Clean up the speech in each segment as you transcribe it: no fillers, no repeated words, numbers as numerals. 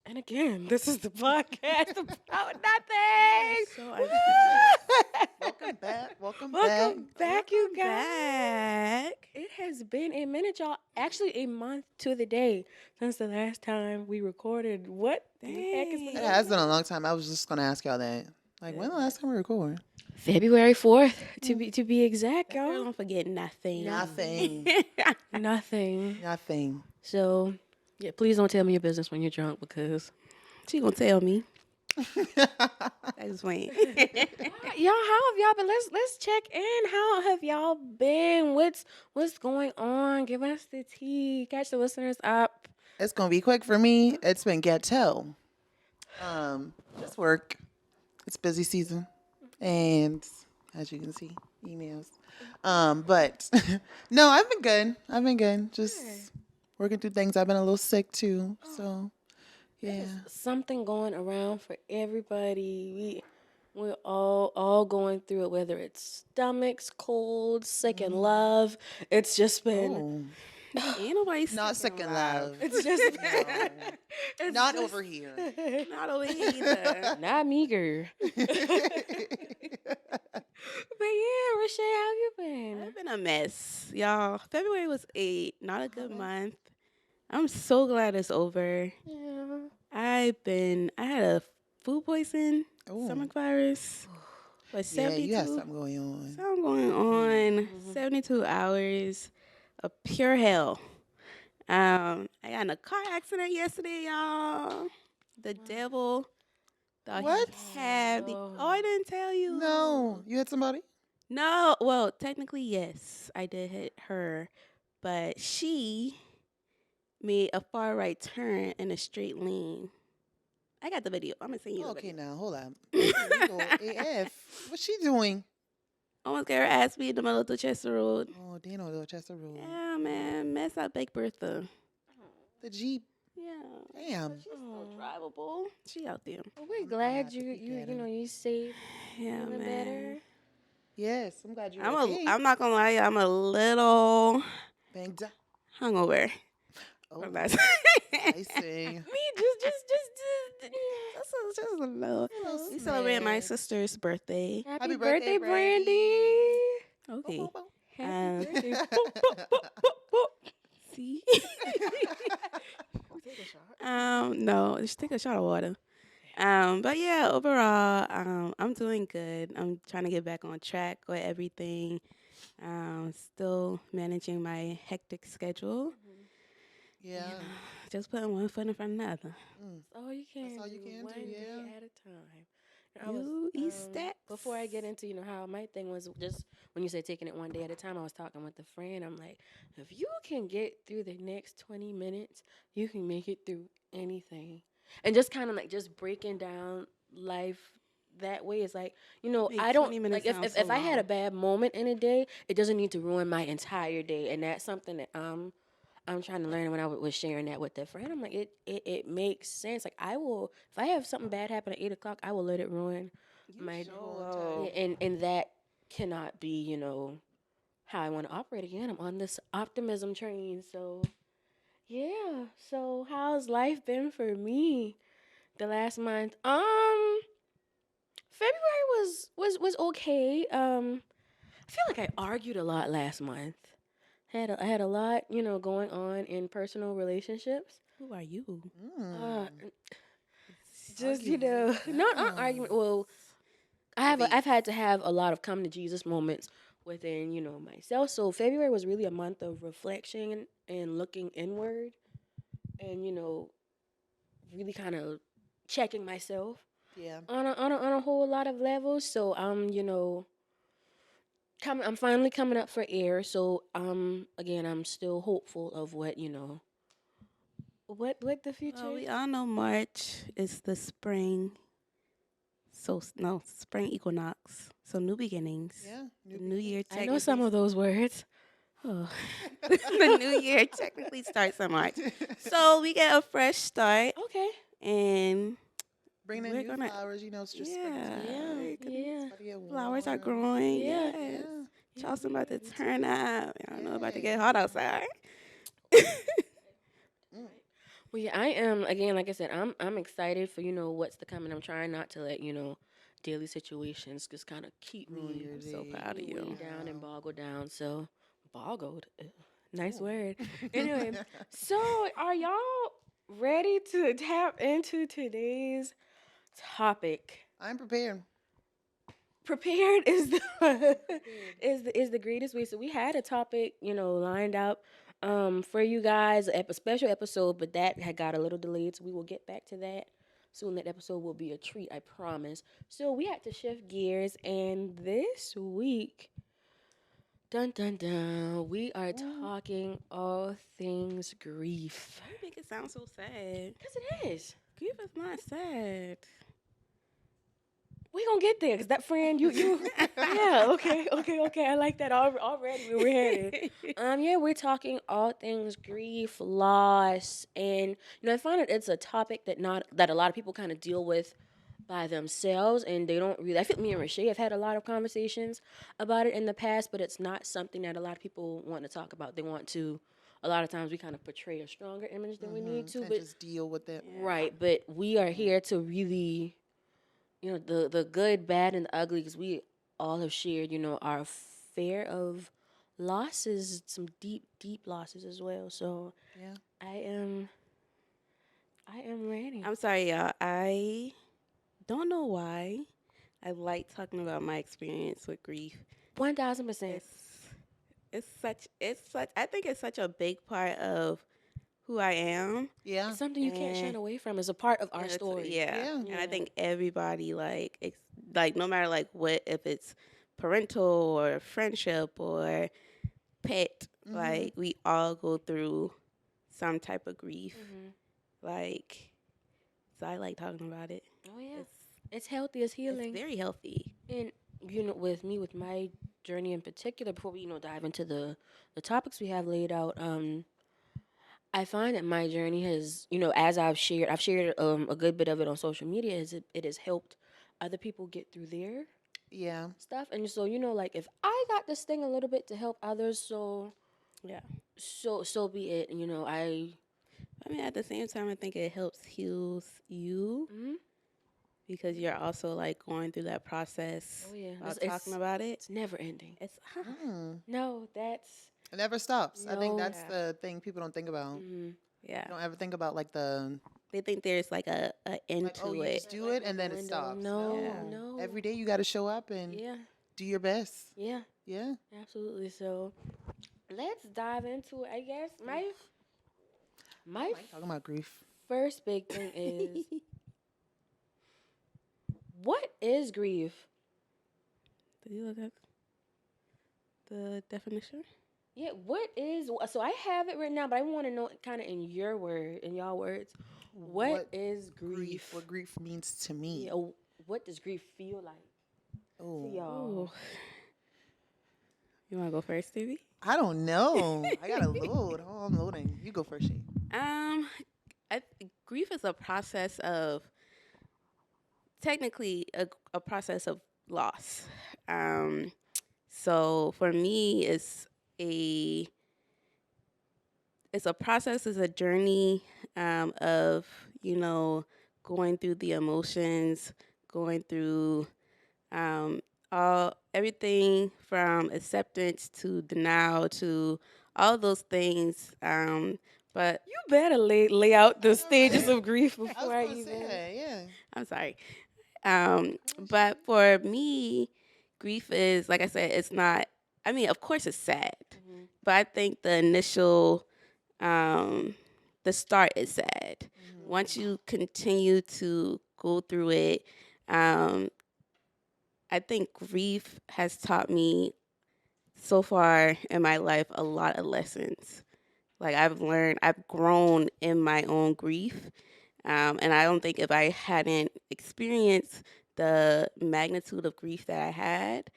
And again, this is the podcast about nothing. So unfocused. Welcome back. Welcome back. Welcome back, you Welcome guys. back. It has been a minute, y'all. Actually, a month to the day since the last time we recorded. What the heck is Dang. It has been a long time. I was just gonna ask y'all that. Like, when the last time we recorded? February 4th, to be exact, Girl, y'all. don't forget nothing. Nothing. Nothing. Nothing. So, yeah, please don't tell me your business when you're drunk because She gonna tell me. I just wait. y'all, how have y'all been? Let's check in. How have y'all been? What's going on? Give us the tea. Catch the listeners up. It's gonna be quick for me. It's been ghetto. Just work. It's busy season, and as you can see, emails. But no, I've been good. I've been good. Just working through things. I've been a little sick too, so yeah. Something going around for everybody. We're all going through it, whether it's stomachs, colds, sick in love. It's just been Oh, Ain't nobody not sick in love. it's just been it's Not just- over here. Not over here either. Not meager. But yeah, Rashay, how you been? It's been a mess, y'all. February was not a good month. I'm so glad it's over. Yeah. I had a food poison, Ooh. stomach virus. For Yeah, 72, you have something going on. something going on. 72 hours of pure hell. I got in a car accident yesterday, y'all. The devil thought What? he had me. Oh, I didn't tell you. No, you hit somebody? No, well, technically, yes, I did hit her, but she made a far right turn in a straight lane. I got the video. I'm gonna send you the Okay, video. now hold on. Illegal AF. What's she doing? Almost got her ass beat in the middle of Dorchester Road. Oh, Dano, Dorchester Road. Yeah, man, mess up Big Bertha. The Jeep. Yeah, Damn. still drivable. She out there. Well, we're I'm glad glad you to peek you at you her. know you saved Yeah, feeling man. better. Yes, I'm glad you're I'm okay. I'm not gonna lie, I'm a little Banged up. hungover. Oh, From last I see. Me just a little. little We celebrated my smidge. sister's birthday. happy birthday, birthday, Brandy. Brandy. Okay. Boop, boop, Happy Um, birthday. Boop, boop, boop, boop, boop. See? Take a shot. No, just take a shot of water. But yeah, overall, I'm doing good. I'm trying to get back on track with everything. Still managing my hectic schedule. Yeah. Just putting one foot in front of another. That's all you can all you do, can do, one day yeah. at a time. You eat stacks. Before I get into how my thing was, just when you say taking it one day at a time, I was talking with a friend. I'm like, if you can get through the next 20 minutes, you can make it through anything. And just kind of like just breaking down life that way is like, Make I don't 20 minutes like if sound if, so if I had a long. bad moment in a day, it doesn't need to ruin my entire day. And that's something that I'm trying to learn when I was sharing that with that friend. I'm like, it makes sense. Like I will, if I have something bad happen at 8 o'clock, I will let it ruin my day. Oh, Yeah, and that cannot be, how I want to operate again. I'm on this optimism train. So yeah. So how's life been for me the last month? February was okay. I feel like I argued a lot last month. I had a lot, going on in personal relationships. who are you? Uh, Mm. just Argument. not Wow. argument. Well, I've had to have a lot of come to Jesus moments within myself. So February was really a month of reflection and looking inward, and really kind of checking myself Yeah. on a whole lot of levels. So I'm finally coming up for air. So again, I'm still hopeful of what the future. Well, we all know March is the spring. So no, spring equinox. So new beginnings. Yeah. The new year. I know some of those words. Oh. The new year technically starts in March. So we get a fresh start, Okay. and Bring in we're new gonna- flowers, it's just yeah, Yeah. about to get flowers are warmer. growing. Yeah. Yes. Yeah. Charleston about to Me too. turn up. I don't know about to Yeah. get hot outside. Mm. Well, yeah, I am again. Like I said, I'm excited for what's to come, and I'm trying not to let daily situations just kind of keep Ruin me your I'm so day. proud of way you. down and Wow. boggled down. So boggled, nice Oh. word. Anyway, so are y'all ready to tap into today's topic? I'm prepared. Prepared is the is the greatest way. So we had a topic, lined up for you guys, a special episode, but that had got a little delayed. So we will get back to that soon. That episode will be a treat, I promise. So we had to shift gears, and this week, dun dun dun, we are Ooh. talking all things grief. Why you make it sound so sad? Cause it is. Grief is not sad. We gonna get there, cause that friend, yeah, okay. I like that already. We were headed. Yeah, we're talking all things grief, loss, and I find it's a topic that a lot of people kind of deal with by themselves, and they don't really. I think me and Rashay have had a lot of conversations about it in the past, but it's not something that a lot of people want to talk about. They want to. A lot of times we kind of portray a stronger image than we need to, And but just deal with it. right. But we are here to really the good, bad, and the ugly, because we all have shared our fair of losses, some deep, deep losses as well. So Yeah. I am ready. I'm sorry, y'all. I don't know why I like talking about my experience with grief. 1000%. It's such I think it's such a big part of who I am. Yeah. It's something you can't shun And away from. It's a part of our it's- story. Yeah. Yeah. And I Yeah. think everybody like no matter like what, if it's parental or friendship or pet, like we all go through some type of grief. Like, so I like talking about it. Oh yeah, It's it's healthy. It's healing. it's very healthy. And with me, with my journey in particular, before we dive into the topics we have laid out, I find that my journey has, as I've shared a good bit of it on social media, it has helped other people get through their Yeah. stuff. And so, like, if I got this thing a little bit to help others, so Yeah. so be it. I mean, at the same time, I think it helps heals you Mhm. because you're also like going through that process Oh yeah, while it's talking about it. it's never ending. It's Mm. No, that's It never stops. I think No. that's Yeah. the thing people don't think about. mhm. yeah. You don't ever think about like the They think there's like a end like, to oh, you it. just do it and then it window. stops. No, Yeah. no. Every day you got to show up and Yeah, do your best. yeah, Yeah. absolutely. So let's dive into it. I guess my Talking about grief. first big thing is, what is grief? Did you look up the definition? Yeah, what is, so I have it written down, but I want to know kind of in y'all words, what is grief? What grief means to me. Yeah, what does grief feel like to Oh. y'all? You want to go first, Stevie? I don't know. I got to load. Oh, I'm loading. You go first, Shay. Grief is a process of technically a process of loss. So for me, it's a process, it's a journey of going through the emotions, going through everything from acceptance to denial to all those things. But You better lay out the stages of grief I before was I going to even. say, yeah. I'm sorry. But for me, grief is, like I said, it's not, I mean, of course it's sad, but I think the initial, the start is sad. Once you continue to go through it, I think grief has taught me so far in my life a lot of lessons. Like I've grown in my own grief. And I don't think if I hadn't experienced the magnitude of grief that I had,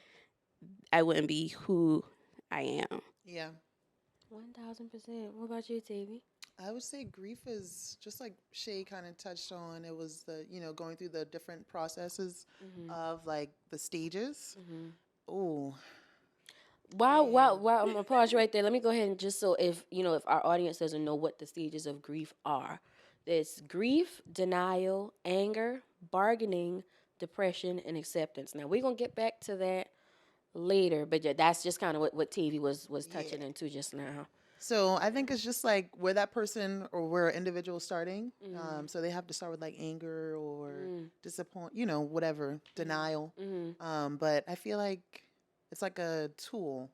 I wouldn't be who I am. Yeah. 1000%. What about you, Tavy? I would say grief is just like Shay kind of touched on. It was the, going through the different processes of like the stages. Oh, Wow, I'm gonna pause you right there. Let me go ahead and just, so if if our audience doesn't know what the stages of grief are, It's grief, denial, anger, bargaining, depression, and acceptance. Now we're gonna get back to that later, but yeah, that's just kind of what TV was touching Yeah. into just now. So I think it's just like where that person or where an individual is starting. Mm. So they have to start with like anger or Mm. disappoint, whatever, denial. Mm-hmm. But I feel like it's like a tool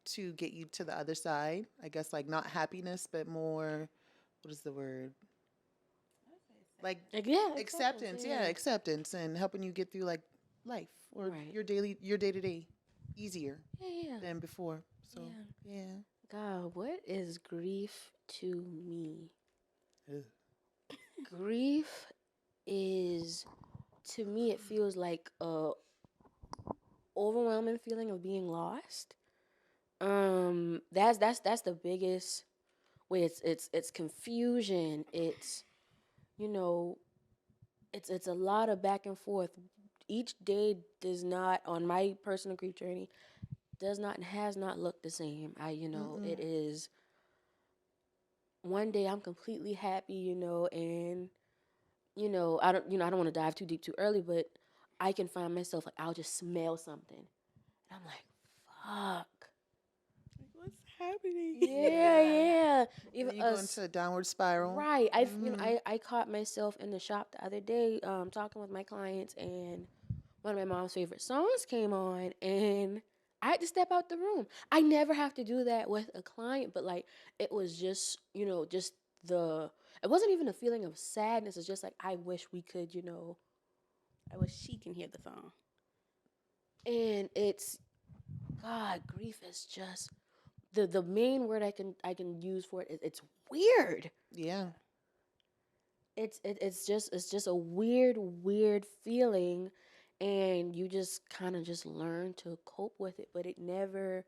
to get you to the other side. I guess like not happiness, but more, what is the word? Like Like, yeah, acceptance. Yeah, acceptance and helping you get through like life or Right. your day to day easier Yeah, yeah. than before. So Yeah. yeah. God, what is grief to me? Ugh. Grief is, to me, it feels like a overwhelming feeling of being lost. That's the biggest way. It's confusion. It's, you know, it's a lot of back and forth. Each day does not, on my personal grief journey, does not and has not looked the same. It Mm-mm. is one day I'm completely happy, and I don't want to dive too deep too early, but I can find myself like I'll just smell something, and I'm like, fuck. What's happening? Yeah, yeah. And Even then you go into a downward spiral. right. Mhm. I caught myself in the shop the other day, talking with my clients, and one of my mom's favorite songs came on, and I had to step out the room. I never have to do that with a client, but like it was just, just it wasn't even a feeling of sadness. It's just like I wish we could, I wish she can hear the song. and it's God, grief is just the main word I can use for it is it's weird. Yeah. It's just a weird feeling, and you just kind of just learn to cope with it, but it never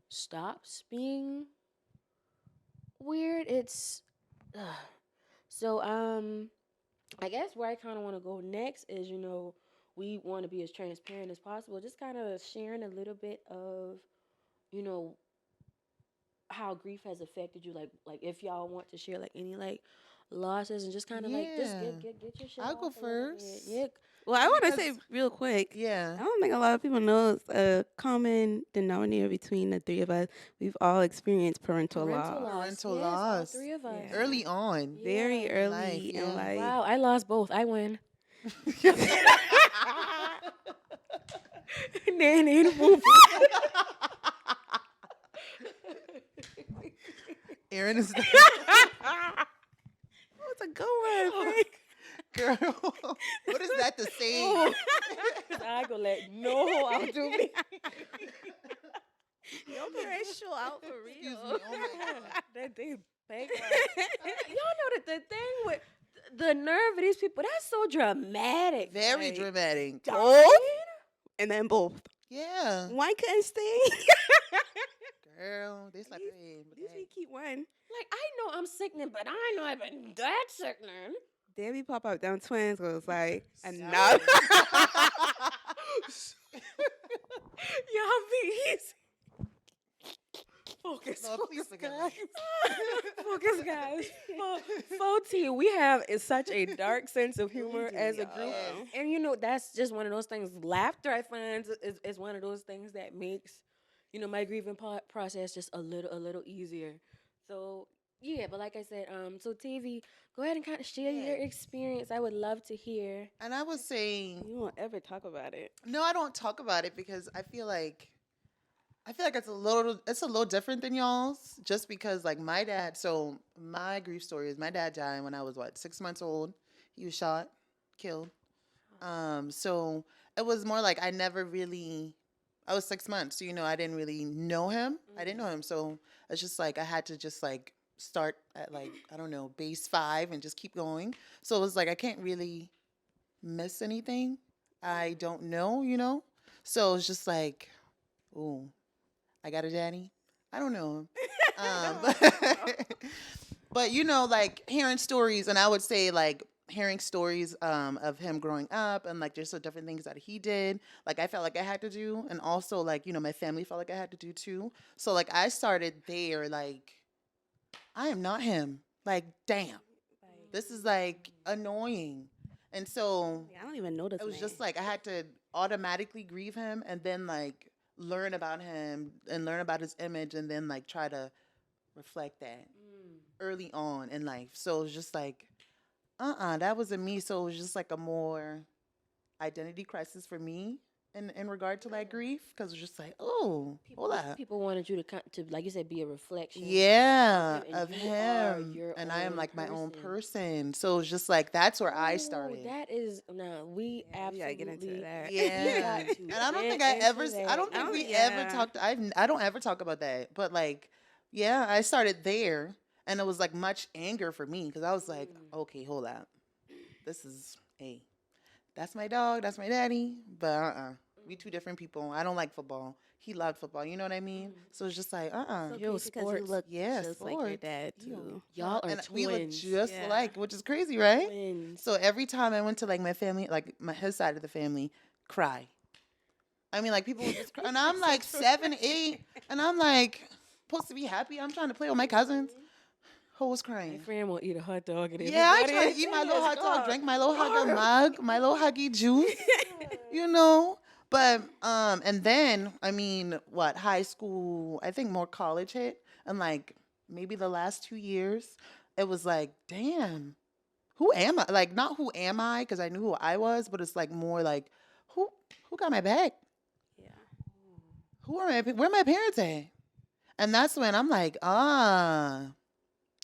stops being weird. It's ugh. So I guess where I kind of want to go next is, we want to be as transparent as possible, just kind of sharing a little bit of, you know how grief has affected you, like if y'all want to share like any like losses, and just kind of like just Yeah. get your shit I'll go off a little bit. first. Yeah. Well, I want to say Because real quick. yeah. I don't think a lot of people know it's a common denominator between the three of us. We've all experienced parental Parental loss. loss. Parental Yes, all loss. three of us. Yeah. Early on. Very Yeah. early Life, in yeah. life. Wow, I lost both. I win. Nanny and boo. Aaron is the That was a good one, Frank. girl. What is that to say? I go let no I'll do me. Yo, racial out for real. Excuse me. Oh my God. That thing big. Y'all know that the thing with the nerve of these people, that's so dramatic. Very like, dramatic. Both? And then both. Yeah. One couldn't stay. Girl, they At slapped least- her head. At least we keep one. Like, I know I'm sickening, but I know I've been that sickening. Then we pop up them twins was like Sorry. enough. Y'all be easy. Focus, Lord, please focus, forgive guys. me. Focus, guys. Foti, we have is such a dark sense of humor do, as a y'all. group, Yes. and that's just one of those things. Laughter, I find, is one of those things that makes my grieving process just a little easier. So yeah, but like I said, so TV, go ahead and kind of share your Yeah. experience. I would love to hear. And I was saying, You won't ever talk about it. no, I don't talk about it because I feel like it's a little different than y'all's, just because like my dad. So my grief story is my dad died when I was 6 months old. He was shot, killed. So it was more like I never really. I was 6 months, so I didn't really know him. I didn't know him, so it's just like I had to just like start at like I don't know base 5 and just keep going. So it was like I can't really miss anything. I don't know. So it's just like, ooh, I got a daddy. I don't know him. But like hearing stories, and I would say like hearing stories of him growing up, and like there's so different things that he did. Like I felt like I had to do, and also like my family felt like I had to do too. So like I started there. Like I am not him. Like damn. This is like annoying. And so Yeah, I don't even know this it was man. just like I had to automatically grieve him and then like learn about him and learn about his image and then like try to reflect that early on in life. So it was just like, that wasn't me. So it was just like a more identity crisis for me in regard to like grief because it's just like, oh, hold up. People wanted you to, like you said, be a reflection. Yeah, And of you are him. your And I am own like my own person. person. So it's just like that's where I Ooh, started. that is no, we Yeah, we gotta get into absolutely that. Yeah. got to And I don't get think I into ever that. I don't think Oh, we ever yeah. talked I don't ever talk about that. But like yeah, I started there and it was like much anger for me because I was like, okay, hold up. This is that's my dog, that's my daddy, but we two different people. I don't like football. He loved football, you know what I mean? So it's just like, So Yo, crazy because you sports. look yeah, just like your sports. dad You know, too. Y'all are and we look twins. just Yeah. alike, which is crazy, right? Twins. So every time I went to like my family, like his side of the family, cry. I mean, like people would just cry, and I'm like 7, 8, and I'm like supposed to be happy. I'm trying to play with my cousins. Who was My crying? friend will eat a hot dog and Yeah, I everybody try to else eat my little is hot dog, gone. drink my little hugger mug, my little huggy juice, you know. But and then I mean, what high school? I think more college hit, and like maybe the last 2 years, it was like, damn, who am I? Like, not who am I? Because I knew who I was, but it's like more like, who who got my back? Yeah. Who are my where my parents at? And that's when I'm like, ah.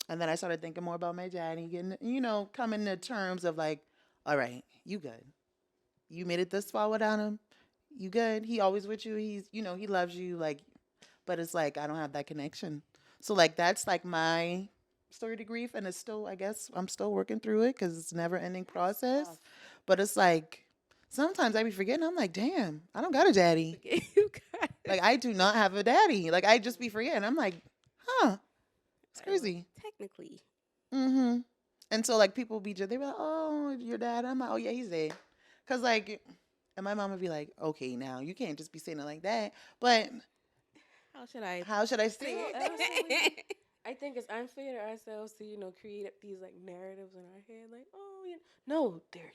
And then I started thinking more about my daddy, getting coming to terms of like, all right, you good. You made it this far without him. You good. He always with you. He loves you. Like, but it's like I don't have that connection. So like that's like my story to grief, and it's still I guess I'm still working through it because it's a never ending process. tough. But it's like sometimes I be forgetting. I'm like, damn, I don't got a daddy. You got it. Like I do not have a daddy. Like I just be forgetting. I'm like, huh, it's crazy. Technically. Mm-hmm. And so like people be just they be like, oh, your dad. I'm like, oh yeah, he's there. Cause like, and my mom would be like, okay, now you can't just be saying it like that. But How should I how should I say Well, it? absolutely. I think it's unfair to ourselves to create up these like narratives in our head, like no, they're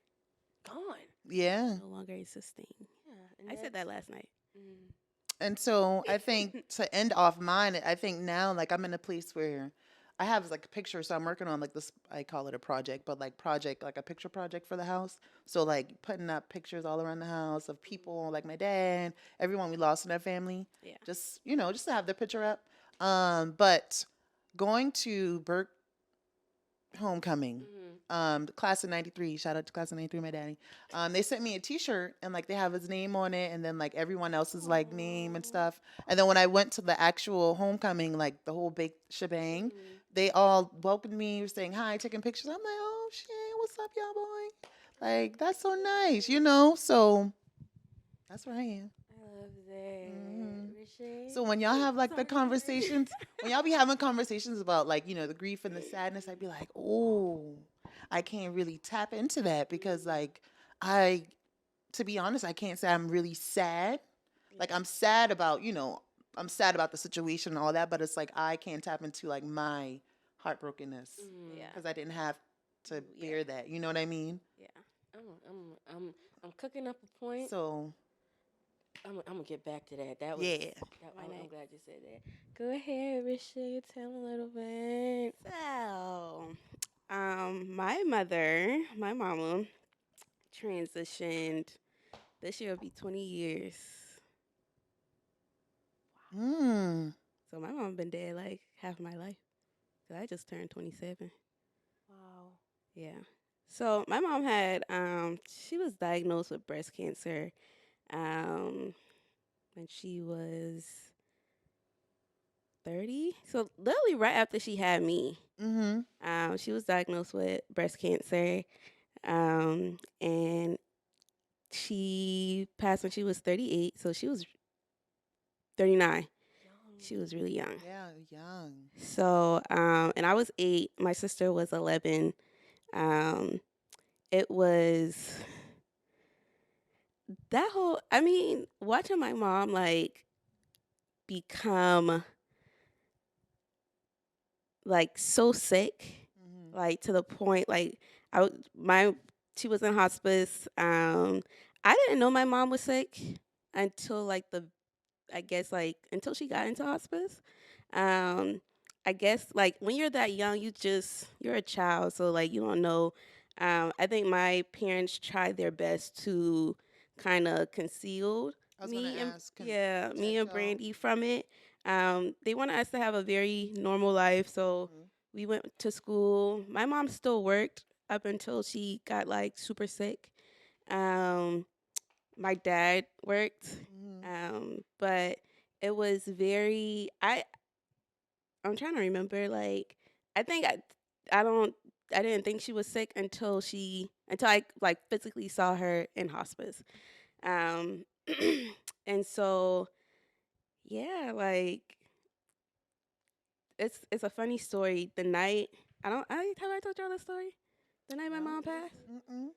gone. Yeah. no longer existing? Yeah, and I said that last night. Mm, And so I think to end off mine, I think now like I'm in a place where I have like a picture, so I'm working on like this. I call it a project, but like a picture project for the house. So like putting up pictures all around the house of people like my dad, everyone we lost in our family. Yeah. Just to have the picture up. But going to Burke homecoming. The class of '93. Shout out to class of '93, my daddy. They sent me a T-shirt and like they have his name on it, and then like everyone else's like name and stuff. And then when I went to the actual homecoming, like the whole big shebang, they all welcomed me, saying hi, taking pictures. I'm like, oh shit, what's up, y'all boy? Like that's so nice, So that's where I am. I love that. Mhm. Richard? So when y'all have like the conversations, when y'all be having conversations about like, the grief and the sadness, I'd be like, oh, I can't really tap into that because like to be honest, I can't say I'm really sad. Like I'm sad about, I'm sad about the situation and all that, but it's like I can't tap into like my heartbrokenness Yeah. because I didn't have to Yeah. bear that. You know what I mean? Yeah. I'm cooking up a point. So I'm gonna get back to that. That was yeah. I'm glad you said that. Go ahead, Richard. Tell a little bit. So, my mama, transitioned. This year will be 20 years. Mm. So my mom been dead like half my life. Cause I just turned 27. Wow. Yeah. So my mom had she was diagnosed with breast cancer when she was 30. So literally right after she had me. Mm-hmm. She was diagnosed with breast cancer. And she passed when she was 38. So she was 39. She was really young. Yeah, young. So, and I was 8. My sister was 11. It was that whole, watching my mom like become like so sick, Mm-hmm. like to the point like my she was in hospice. I didn't know my mom was sick until like the I guess like until she got into hospice. Um, I guess like when you're that young, you're a child, so like you don't know. I think my parents tried their best to kind of conceal I was gonna ask, me protect and y'all. Brandy from it. They wanted us to have a very normal life, so Mhm. we went to school. My mom still worked up until she got like super sick. Um, my dad worked, Mhm. but it was very. I'm trying to remember. Like I think I don't. I didn't think she was sick until I like physically saw her in hospice. Um, and so yeah, like it's a funny story. The night I told y'all the story. The night my No. mom passed, Mm-mm.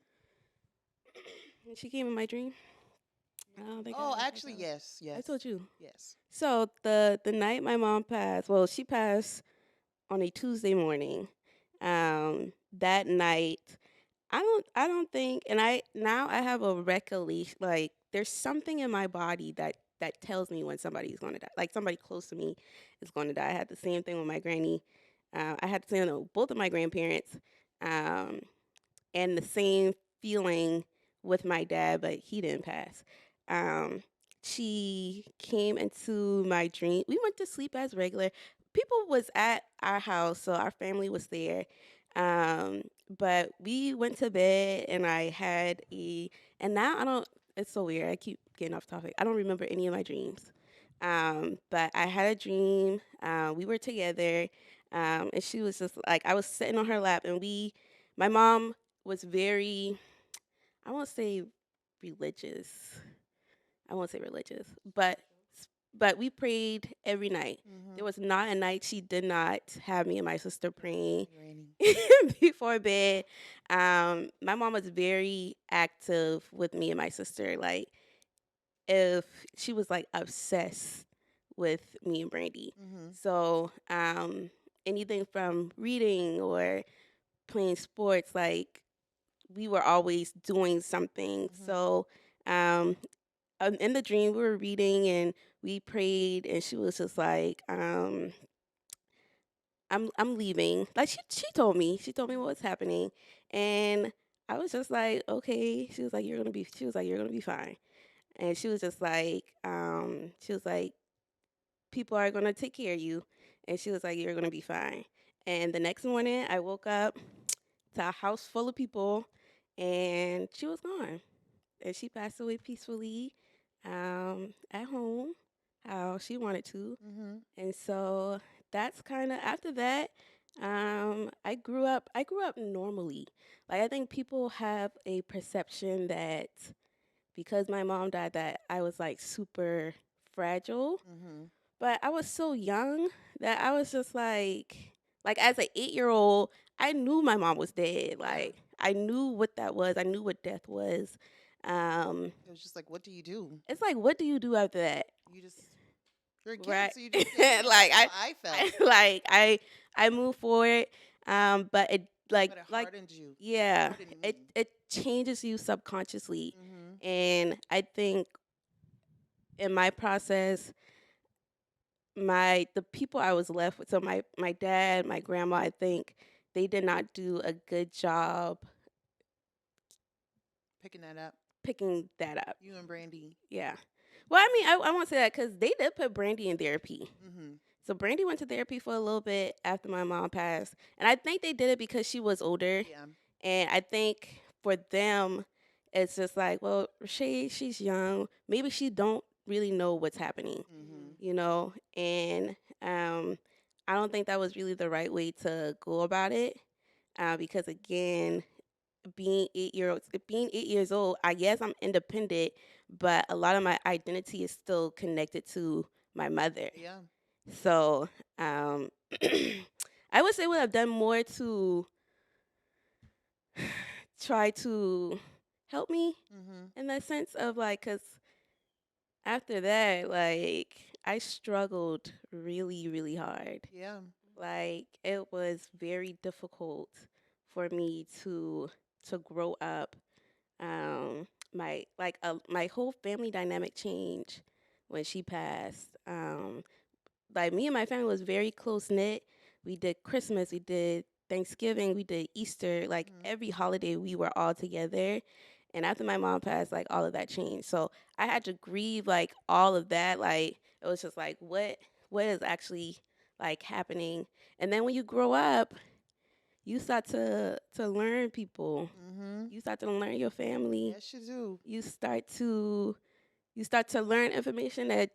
and she came in my dream. I don't think Oh, I actually, told. yes, I yes, told you. yes. So the night my mom passed, well, she passed on a Tuesday morning. That night, I don't think, and I have a recollection. Like there's something in my body that tells me when somebody's going to die. Like somebody close to me is going to die. I had the same thing with my granny. I had the same thing with both of my grandparents, um, and the same feeling with my dad, but he didn't pass. Um, she came into my dream. We went to sleep as regular. People was at our house, so our family was there. Um, but we went to bed, and I had and now I don't. It's so weird. I keep getting off topic. I don't remember any of my dreams. But I had a dream. We were together, and she was just like I was sitting on her lap, and my mom was very, I won't say religious. I won't say religious, but we prayed every night. Mm-hmm. There was not a night she did not have me and my sister praying Granny. before bed. My mom was very active with me and my sister. Like if she was like obsessed with me and Brandy. Mm-hmm. So anything from reading or playing sports, like we were always doing something. Mm-hmm. So, in the dream, we were reading and we prayed, and she was just like, I'm leaving." Like she told me what was happening, and I was just like, "Okay." She was like, "You're gonna be." She was like, "You're gonna be fine," and she was just like, she was like, "People are gonna take care of you," and she was like, "You're gonna be fine." And the next morning, I woke up to a house full of people, and she was gone. And she passed away peacefully at home, how she wanted to. Mm-hmm. And so that's kind of after that. I grew up normally. Like I think people have a perception that because my mom died, that I was like super fragile. Mm-hmm. But I was so young that I was just like as an 8-year old, I knew my mom was dead. Yeah. Like I knew what that was. I knew what death was. Um, It was just like, what do you do? it's like, what do you do after that, You just you're a kid, right? so you just stay. like That's how I felt. I move forward. But it But it like hardened you. yeah, Hardened it me. it changes you subconsciously, Mm-hmm. and I think in my process the people I was left with, so my dad, my grandma, I think they did not do a good job Picking that up. picking that up. You and Brandy. Yeah. Well, I mean, I won't say that because they did put Brandy in therapy. Mm-hmm. So Brandy went to therapy for a little bit after my mom passed, and I think they did it because she was older, Yeah. and I think for them, it's just like, well, she's young, maybe she don't really know what's happening, Mm-hmm. and I don't think that was really the right way to go about it, because again, being 8 years old, I guess I'm independent, but a lot of my identity is still connected to my mother. Yeah. So um, I wish they would have done more to try to help me Mm-hmm. in that sense of like, cause after that, like I struggled really, really hard. Yeah. Like it was very difficult for me to grow up. My whole family dynamic changed when she passed. Like me and my family was very close knit. We did Christmas, we did Thanksgiving, we did Easter, like Mhm. every holiday we were all together. And after my mom passed, like all of that changed. So I had to grieve like all of that. Like it was just like what is actually like happening. And then when you grow up, you start to learn people. Mhm. You start to learn your family. Yes, you do. You start to learn information that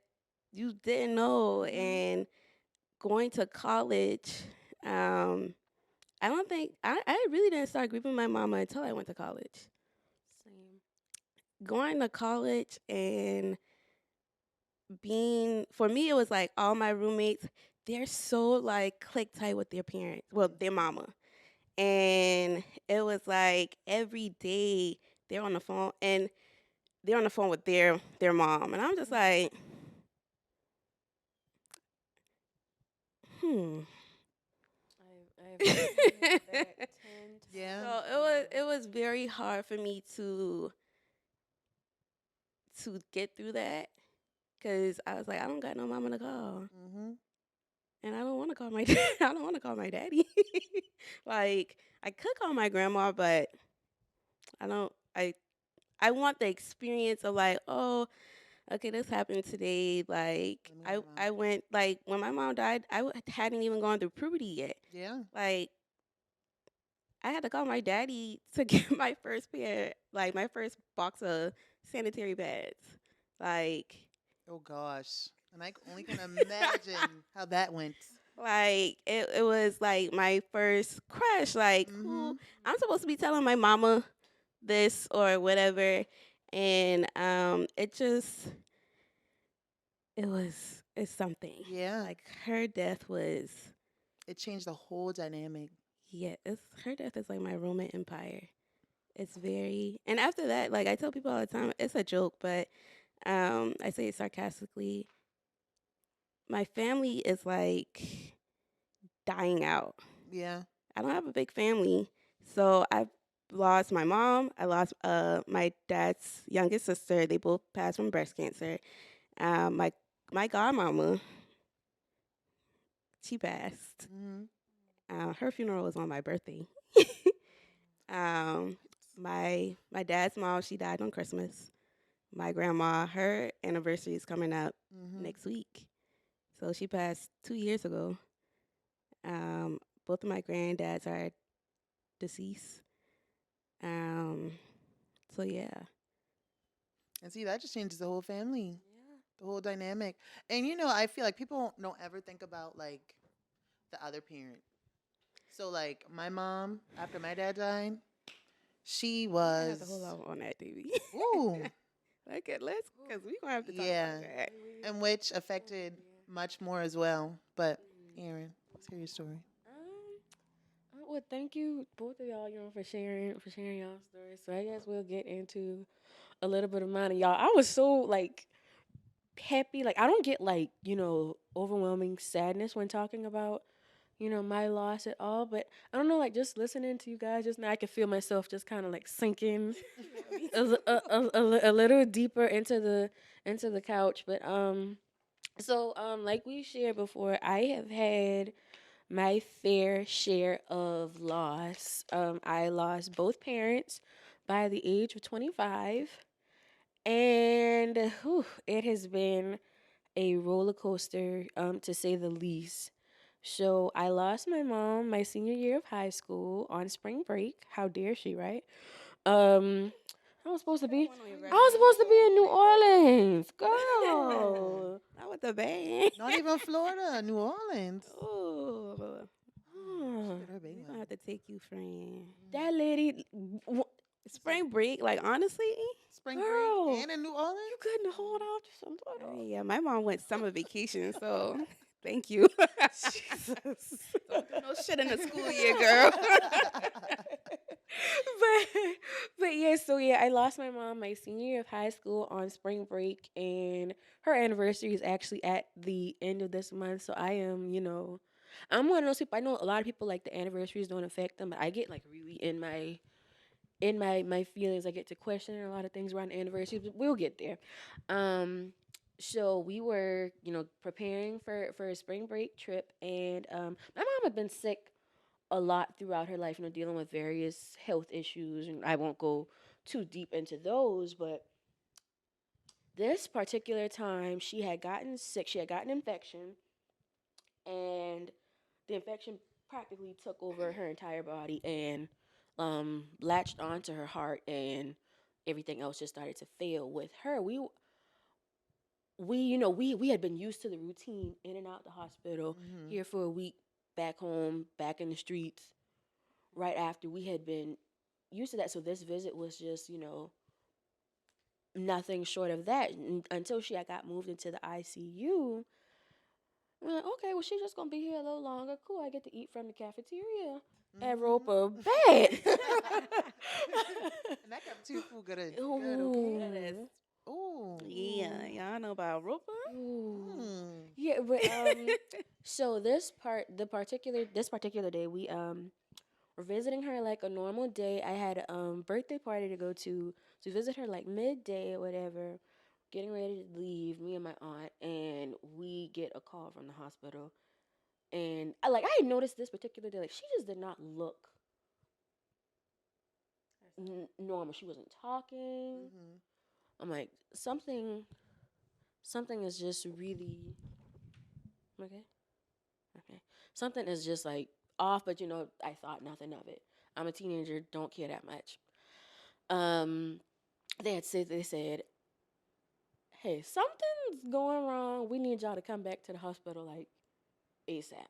you didn't know. Mhm. And going to college, um, I don't think I really didn't start grieving my mama until I went to college. Same. Going to college and being for me, it was like all my roommates, they're so like click tight with their parents, well, their mama. And it was like every day they're on the phone and they're on the phone with their mom. And I'm just like, hmm. I've experienced that 10 Yeah. So times it over. was very hard for me to get through that because I was like, I don't got no mama to call, Mhm. and I don't want to call my I don't want to call my daddy. Like I could call my grandma, but I don't. I want the experience of like, oh, okay, this happened today. Like Let me I hold on. I went like when my mom died, hadn't even gone through puberty yet. Yeah. Like I had to call my daddy to get my first pair, like my first box of sanitary pads. Like, Oh gosh. And I only can imagine how that went. like it was like my first crush. Like, who Mhm. I'm supposed to be telling my mama this or whatever, and it's something. Yeah. Like her death was, It changed the whole dynamic. yeah, it's her death is like my Roman Empire. It's very, and after that, like I tell people all the time, it's a joke, but I say it sarcastically. My family is like dying out. Yeah. I don't have a big family, so I've lost my mom. I lost my dad's youngest sister. They both passed from breast cancer. My godmama, she passed. Mhm. Her funeral was on my birthday. um, my dad's mom, she died on Christmas. My grandma, her anniversary is coming up Mhm. next week. So she passed 2 years ago. Um, Both of my granddads are deceased. Um, so yeah, And see, that just changes the whole family, Yeah. the whole dynamic. And I feel like people don't ever think about like the other parent. So like my mom, after my dad died, she we might have to hold was off on that, baby. ooh, Let's, cause we gonna have to talk about yeah, that. and which affected Yeah. much more as well. But Mhm. Aaron, let's hear your story. Well, thank you both of y'all, for sharing y'all stories. So I guess we'll get into a little bit of mine. And y'all, I was so like happy. Like I don't get like overwhelming sadness when talking about my loss at all. But I don't know, like just listening to you guys just now, I can feel myself just kind of like sinking Yeah, me a, too. a little deeper into the couch. But so like we shared before, I have had my fair share of loss. I lost both parents by the age of 25, and it has been a roller coaster, to say the least. So I lost my mom my senior year of high school on spring break. How dare she, right? Um, I was supposed to be. One on your I was resume. supposed to be in New Orleans, Oh, girl. Not with the band. not even Florida, New Orleans. Oh, She Huh. did her big we're gonna one. have to take you, friend. That lady, Spring break, like honestly, Spring break girl, and in New you Orleans. couldn't hold off just a I little. mean, yeah, my mom went summer vacation, so thank you. Jesus. Don't do no shit in the school year, girl. but yeah, so yeah, I lost my mom my senior year of high school on spring break, and her anniversary is actually at the end of this month. So I am, I'm one of those people. I know a lot of people like the anniversaries don't affect them, but I get like really in my feelings. I get to question a lot of things around the anniversaries, but we'll get there. Um, so we were, preparing for a spring break trip, and my mom had been sick a lot throughout her life, dealing with various health issues, and I won't go too deep into those, but this particular time she had gotten sick, she had gotten an infection, and the infection practically took over her entire body and latched onto her heart, and everything else just started to fail with her. We had been used to the routine in and out the hospital, Mm-hmm. here for a week, back home, back in the streets. Right after, we had been used to that, so this visit was just nothing short of that, until she had got moved into the ICU. We're like, okay, well, she's just gonna be here a little longer. Cool, I get to eat from the cafeteria at Roper. Bad. And that cup too food good. Good, Ooh. okay. Ooh. Yeah, y'all know about Roper. Ooh. Mm. Yeah, but so this particular day, we were visiting her like a normal day. I had a birthday party to go to visit her like midday or whatever. Getting ready to leave, me and my aunt, and we get a call from the hospital. And I had noticed this particular day, like she just did not look normal. She wasn't talking. Mm-hmm. I'm like, something is just really okay. Okay, something is just like off. But I thought nothing of it. I'm a teenager, don't care that much. Um, they said, hey, something's going wrong. We need y'all to come back to the hospital like ASAP.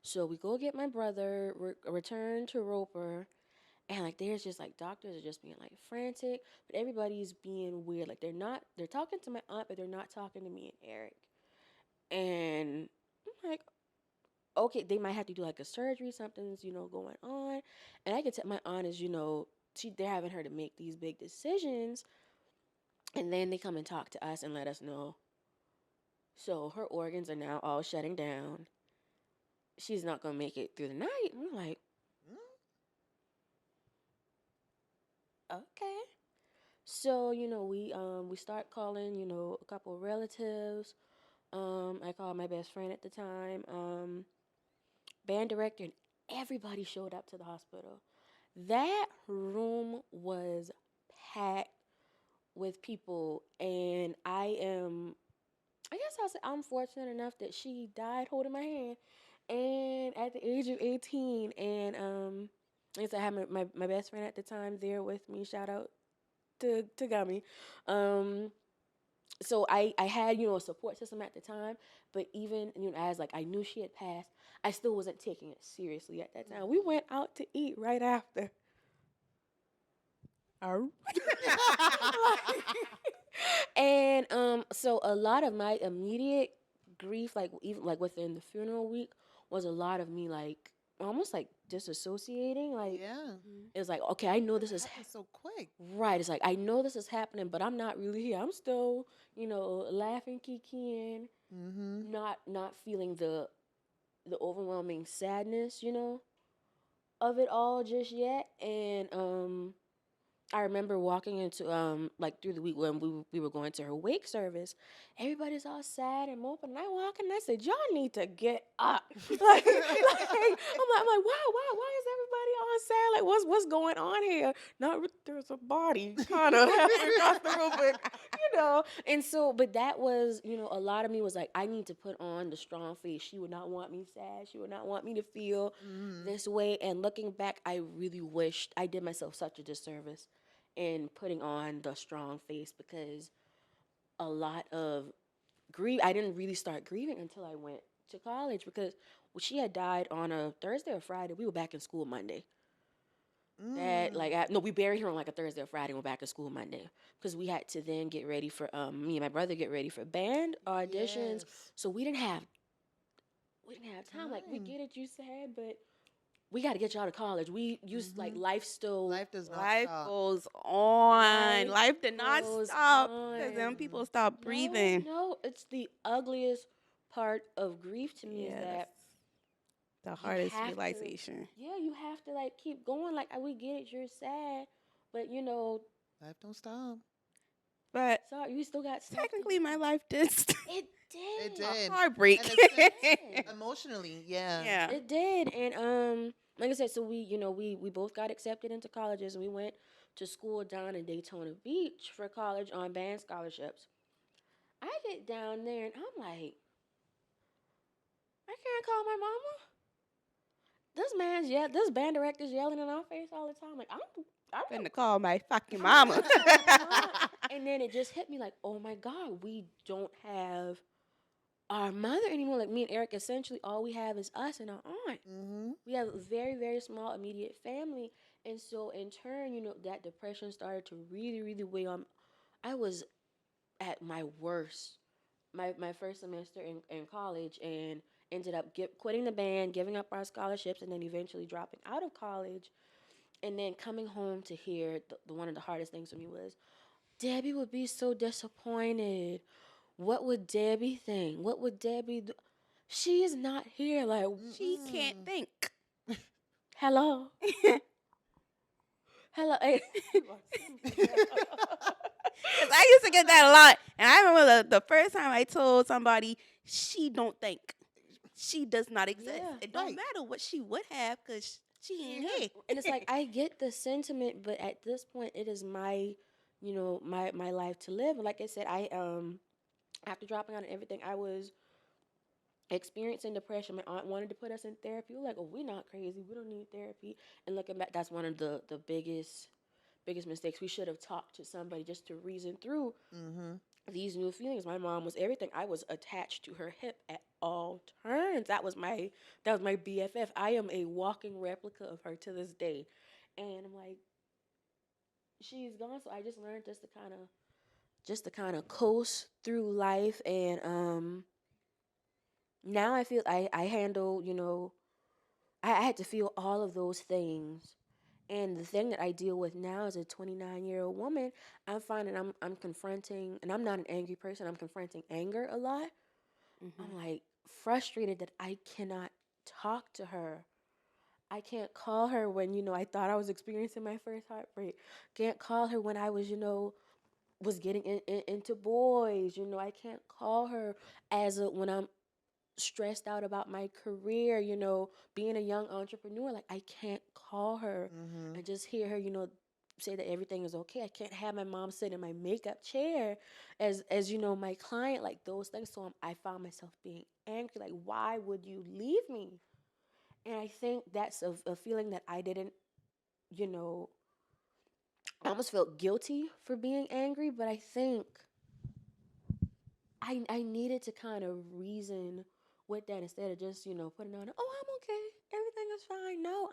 So we go get my brother, return to Roper, and like there's just like doctors are just being like frantic, but everybody's being weird. Like they're talking to my aunt, but they're not talking to me and Eric. And I'm like, okay, they might have to do like a surgery, something's going on. And I can tell my aunt is they're having her to make these big decisions, and then they come and talk to us and let us know. So her organs are now all shutting down. She's not gonna make it through the night. And we're like, okay. So we start calling a couple of relatives. I called my best friend at the time, band director, and everybody showed up to the hospital. That room was packed with people, and I guess I'll say I'm fortunate enough that she died holding my hand, and at the age of 18, and I guess I had my best friend at the time there with me. Shout out to Gummy. Um, so I had a support system at the time, but even as like I knew she had passed, I still wasn't taking it seriously at that time. We went out to eat right after. And so a lot of my immediate grief, like even like within the funeral week, was a lot of me like almost like disassociating. Like Yeah. it was like, okay, I know this It is happened so quick. right. It's like I know this is happening, but I'm not really here. I'm still, laughing, kikiing, Mm-hmm. not feeling the overwhelming sadness, of it all just yet. And I remember walking into like through the week when we were going to her wake service. Everybody's all sad and moping, and I walk in and I said, "Y'all need to get up." I'm like, why is everybody all sad? Like, what's going on here? Not there's a body kind of halfway across the room, but And so, but that was a lot of me was like, I need to put on the strong face. She would not want me sad. She would not want me to feel Mm-hmm. this way. And looking back, I really wished I did myself such a disservice in putting on the strong face, because a lot of grief, I didn't really start grieving until I went to college, because when she had died on a Thursday or Friday, we were back in school Monday. That like no, we buried her on like a Thursday or Friday, and we're back in school Monday, because we had to then get ready for me and my brother get ready for band auditions. Yes. So we didn't have time. Like, we Time. get it, you sad, but we got to get y'all to college. We used like Mhm. life still. Life does not Life stop. goes on. Life Life did not goes stop on. because then people stop breathing. No, it's the ugliest part of grief to me, is Yeah, that The you hardest have to, realization. yeah, you have to like keep going. Like we get it, you're sad, but you know, Life don't stop. But sorry, you still got stuff to technically, do. my life did It It did. a did. heartbreak. And it's It did. emotionally, yeah. Yeah. It did, and like I said, so we, we both got accepted into colleges, and we went to school down in Daytona Beach for college on band scholarships. I get down there, and I'm like, I can't call my mama. This band director's yelling in our face all the time. Like I'm Finna call my fucking I'm mama. not calling my mama. And then it just hit me like, oh my God, we don't have our mother anymore. Like me and Eric, essentially all we have is us and our aunt. Mm-hmm. We have a very, very small immediate family. And so in turn, that depression started to really, really weigh on. I was at my worst my first semester in college, and ended up quitting the band, giving up our scholarships, and then eventually dropping out of college. And then coming home to hear the one of the hardest things for me was Debbie would be so disappointed. What would Debbie think? What would Debbie do? She is not here. Like, She can't think. hello. Hello. Hey. Cause I used to get that a lot, and I remember the first time I told somebody she don't think, she does not exist. Yeah, It don't right. matter what she would have, cause she ain't here. And it's like I get the sentiment, but at this point, it is my, my life to live. And like I said, I after dropping out and everything, I was experiencing depression. My aunt wanted to put us in therapy. We were like, oh, we're not crazy. We don't need therapy. And looking back, that's one of the biggest mistakes. We should have talked to somebody just to reason through Mm-hmm. these new feelings. My mom was everything. I was attached to her hip at all turns. That was my BFF. I am a walking replica of her to this day. And I'm like, she's gone, so I just learned just to kind of coast through life. And now I feel I handle, I had to feel all of those things. And the thing that I deal with now as a 29-year-old woman, I'm finding I'm confronting, and I'm not an angry person. I'm confronting anger a lot. I'm like frustrated that I cannot talk to her. I can't call her when I thought I was experiencing my first heartbreak. Can't call her when I was getting into boys. I can't call her when I'm stressed out about my career, being a young entrepreneur. Like I can't call her Mm-hmm. and just hear her, say that everything is okay. I can't have my mom sit in my makeup chair as my client, like those things. So I found myself being angry. Like, why would you leave me? And I think that's a feeling that I didn't, you know, I almost felt guilty for being angry, but I think I needed to kind of reason with that instead of just, putting on, oh, I'm okay. Everything is fine. No,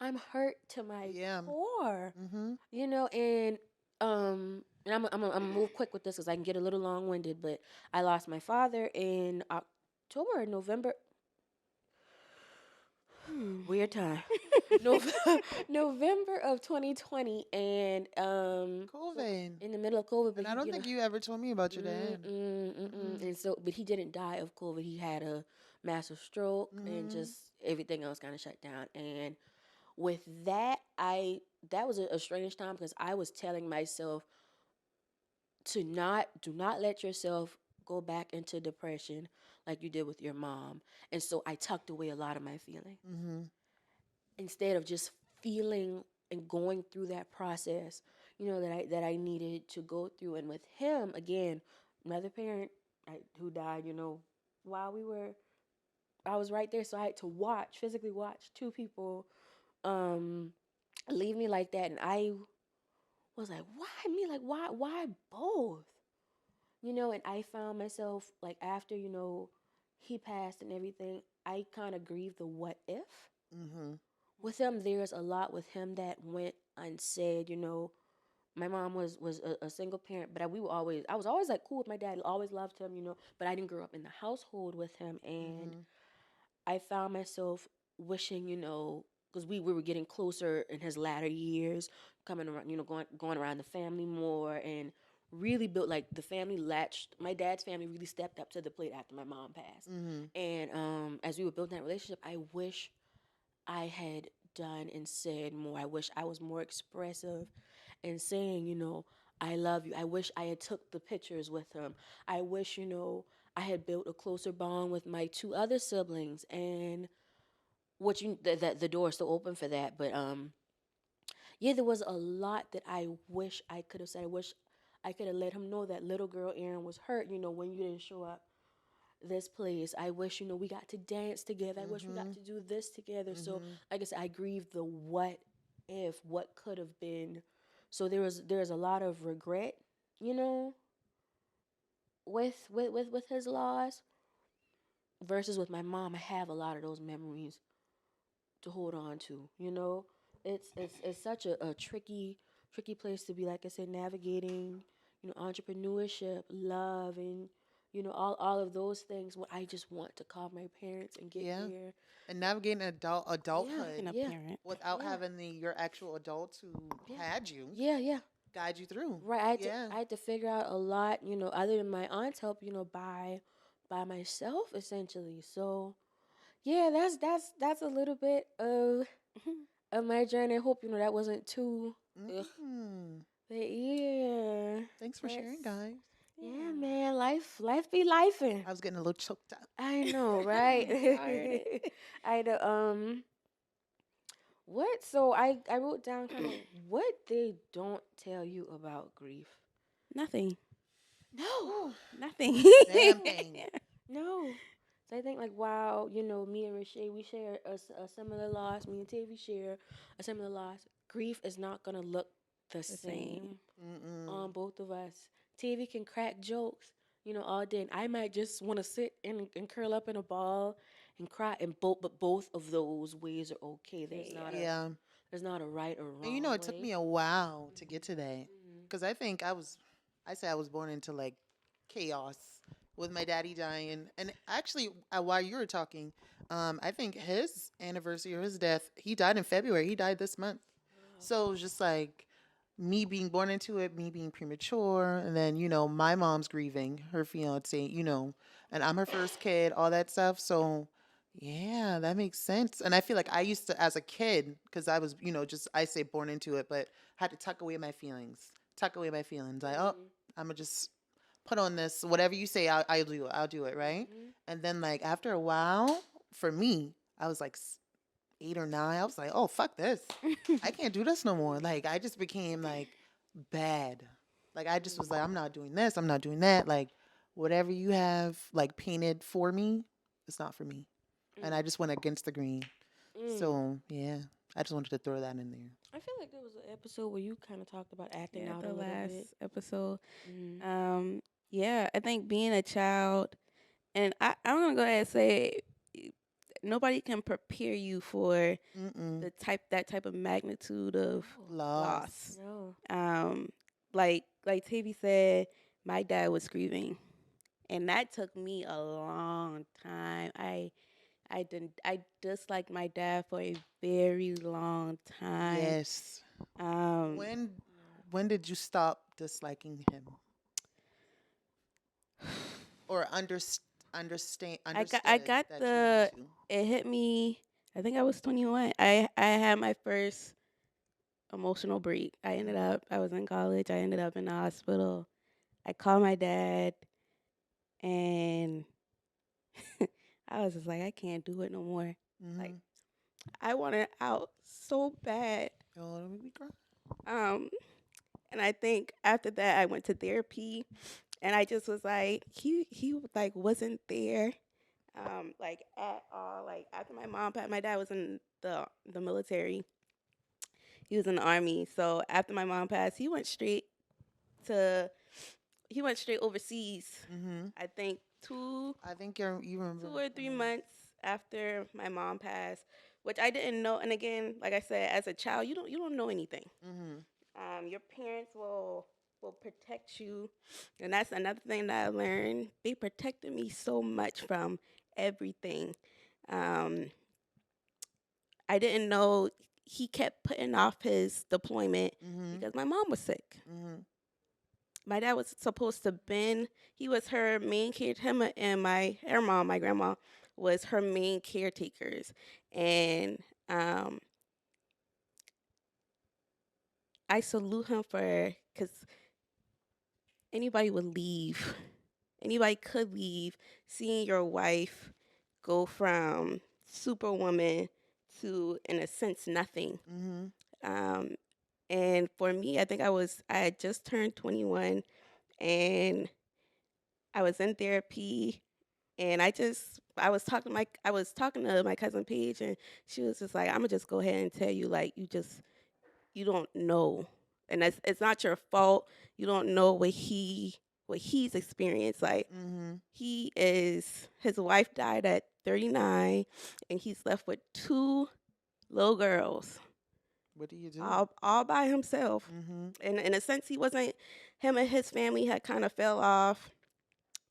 I'm hurt to my Yeah. core. Mm-hmm. And I'm gonna move quick with this because I can get a little long winded. But I lost my father in October or November. Weird time. November of 2020, and COVID. in the middle of COVID. But And I don't think you ever told me about your dad. And so, but he didn't die of COVID. He had a massive stroke, and Mhm. just everything else kind of shut down. And with that, that was a strange time because I was telling myself to not do not let yourself go back into depression like you did with your mom. And so I tucked away a lot of my feelings Mm-hmm. instead of just feeling and going through that process, that I needed to go through. And with him, again, another parent who died, while I was right there, so I had to physically watch two people um, leave me like that, and I was like, why me? Like, why both? And I found myself like after he passed and everything, I kind of grieved the what if. Mm-hmm. With him, there's a lot with him that went unsaid. My mom was a single parent, but I was always like cool with my dad. Always loved him, but I didn't grow up in the household with him, and Mm-hmm. I found myself wishing, because we were getting closer in his latter years, coming around, going around the family more, and really built, like, the family latched. My dad's family really stepped up to the plate after my mom passed. Mm-hmm. And as we were building that relationship, I wish I had done and said more. I wish I was more expressive and saying, I love you. I wish I had took the pictures with him. I wish, I had built a closer bond with my two other siblings, and what that the door is still open for that. But yeah, there was a lot that I wish I could have said. I wish I could have let him know that little girl Erin was hurt, when you didn't show up this place. I wish, we got to dance together. I wish we got to do this together. So, like I said, I grieve the what if, what could have been. So there's a lot of regret, you know, with his loss, versus with my mom. I have a lot of those memories to hold on to. It's such a tricky place to be. Like I said, navigating, entrepreneurship, love, and all of those things. What I just want to call my parents and get Yeah. there. And navigating adulthood Being a Yeah. parent. without Yeah. having your actual adults who Yeah. had you Yeah. guide you through. Right. I had Yeah. to I had to figure out a lot, other than my aunt's help, by myself essentially. So yeah, that's a little bit of my journey. I hope that wasn't too. Ugh. Mm. But yeah, Thanks for sharing, that's- guys. yeah, man. Life be lifing. I was getting a little choked up. I know, right? Tired. I know. What? So I wrote down kind of what they don't tell you about grief. Nothing. No. Nothing. Damn thing. No. So I think, like, wow, me and Rashay, we share a similar loss. Me and Tavy share a similar loss. Grief is not gonna look the same Mm-mm. on both of us. Tavy can crack jokes, all day, and I might just want to sit and curl up in a ball and cry. But both of those ways are okay. Yeah. There's not a right or wrong. And it took me a while to get to that. Mhm. Because I think I say I was born into like chaos with my daddy dying. And actually, while you were talking, I think his anniversary or his death, he died in February. He died this month. So it was just like me being born into it, me being premature. And then, my mom's grieving her fiance, and I'm her first kid, all that stuff. So yeah, that makes sense. And I feel like I used to, as a kid, because I was, I say born into it, but had to tuck away my feelings. Tuck away my feelings. Like, oh, I'm going to just put on this. Whatever you say, I'll do it. I'll do it, right? Mhm. And then, like, after a while, for me, I was like 8 or 9. I was like, oh, fuck this. I can't do this no more. Like, I just became, like, bad. Like, I just was like, I'm not doing this. I'm not doing that. Like, whatever you have, like, painted for me, it's not for me. And I just went against the grain. Mm. So, yeah, I just wanted to throw that in there. I feel like there was an episode where you kind of talked about acting Yeah, out the a little last bit. episode. Mhm. Yeah, I think being a child, and I'm gonna go ahead and say, nobody can prepare you for Mm-mm. that type of magnitude of Loss. loss. No. Like Tavy said, my dad was grieving, and that took me a long time. I disliked my dad for a very long time. Yes. When did you stop disliking him? Or understand? I got that you the. need to? It hit me. I think I was 21. I had my first emotional break. I was in college. I ended up in the hospital. I called my dad, and I was just like, I can't do it no more. Like, Mhm. I wanted out so bad. Oh, let me cry. And I think after that, I went to therapy, and I just was like, he like wasn't there, like at all. Like after my mom passed, my dad was in the military. He was in the army. So after my mom passed, to he went straight overseas. Mhm. I think two I think you remember. 2 or 3 months after my mom passed, which I didn't know. And again, like I said, as a child, you don't know anything. Mhm. Your parents will protect you, and that's another thing that I learned. They protected me so much from everything. Um, I didn't know he kept putting off his deployment Mhm. because my mom was sick. Mhm. my dad was supposed to been, he was her main care, him and her mom, my grandma, was her main caretakers. And I salute him for, because anybody would leave. Anybody could leave, seeing your wife go from superwoman to, in a sense, nothing. Mm-hmm. Um, and for me, I had just turned 21, and I was in therapy, and I was talking to my cousin Paige, and she was just like, I'm gonna just go ahead and tell you, like, you don't know, and it's not your fault. You don't know what he's experienced. Like, Mm-hmm. his wife died at 39, and he's left with two little girls, What do you do? all by himself. Mm-hmm. And in a sense, he wasn't. Him and his family had kind of fell off.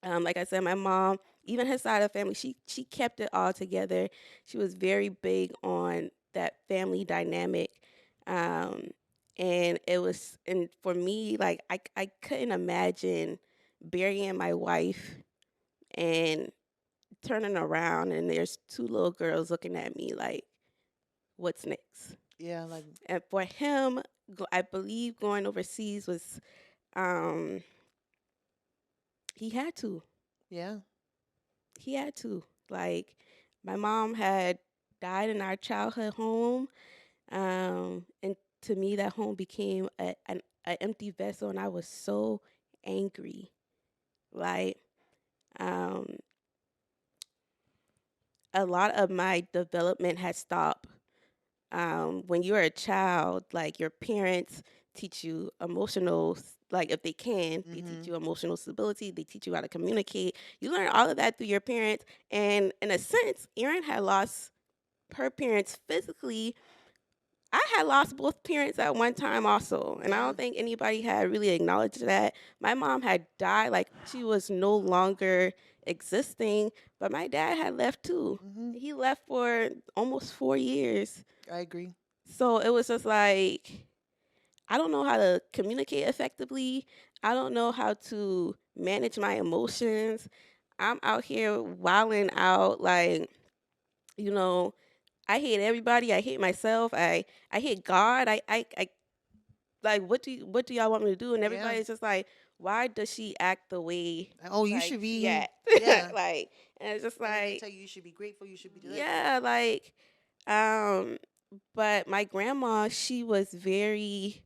Like I said, my mom, even his side of the family, she kept it all together. She was very big on that family dynamic. Um, and for me, like, I couldn't imagine burying my wife and turning around and there's two little girls looking at me like, what's next? Yeah, like And for him, I believe going overseas was, um, he had to. yeah. He had to. Like, my mom had died in our childhood home, and to me, that home became a empty vessel, and I was so angry. Like, um, a lot of my development had stopped. When you're a child, like, your parents teach you like, if they can, they teach Mm-hmm. you emotional stability. They teach you how to communicate. You learn all of that through your parents. And in a sense, Erin had lost her parents physically. I had lost both parents at one time also, and I Yeah. don't think anybody had really acknowledged that. My mom had died, like, she was no longer existing, but my dad had left too. Mm-hmm. He left for almost 4 years. I agree. So it was just like, I don't know how to communicate effectively. I don't know how to manage my emotions. I'm out here wilding out, like, you know, I hate everybody. I hate myself. I hate God. I like, what do y'all want me to do? And Yeah. everybody's just like, why does she act the way, Oh, you like, should she be. act? Yeah. Like, and it's just And then they like, tell you should be grateful. You should be good. yeah, like, um, but my grandma, she was very,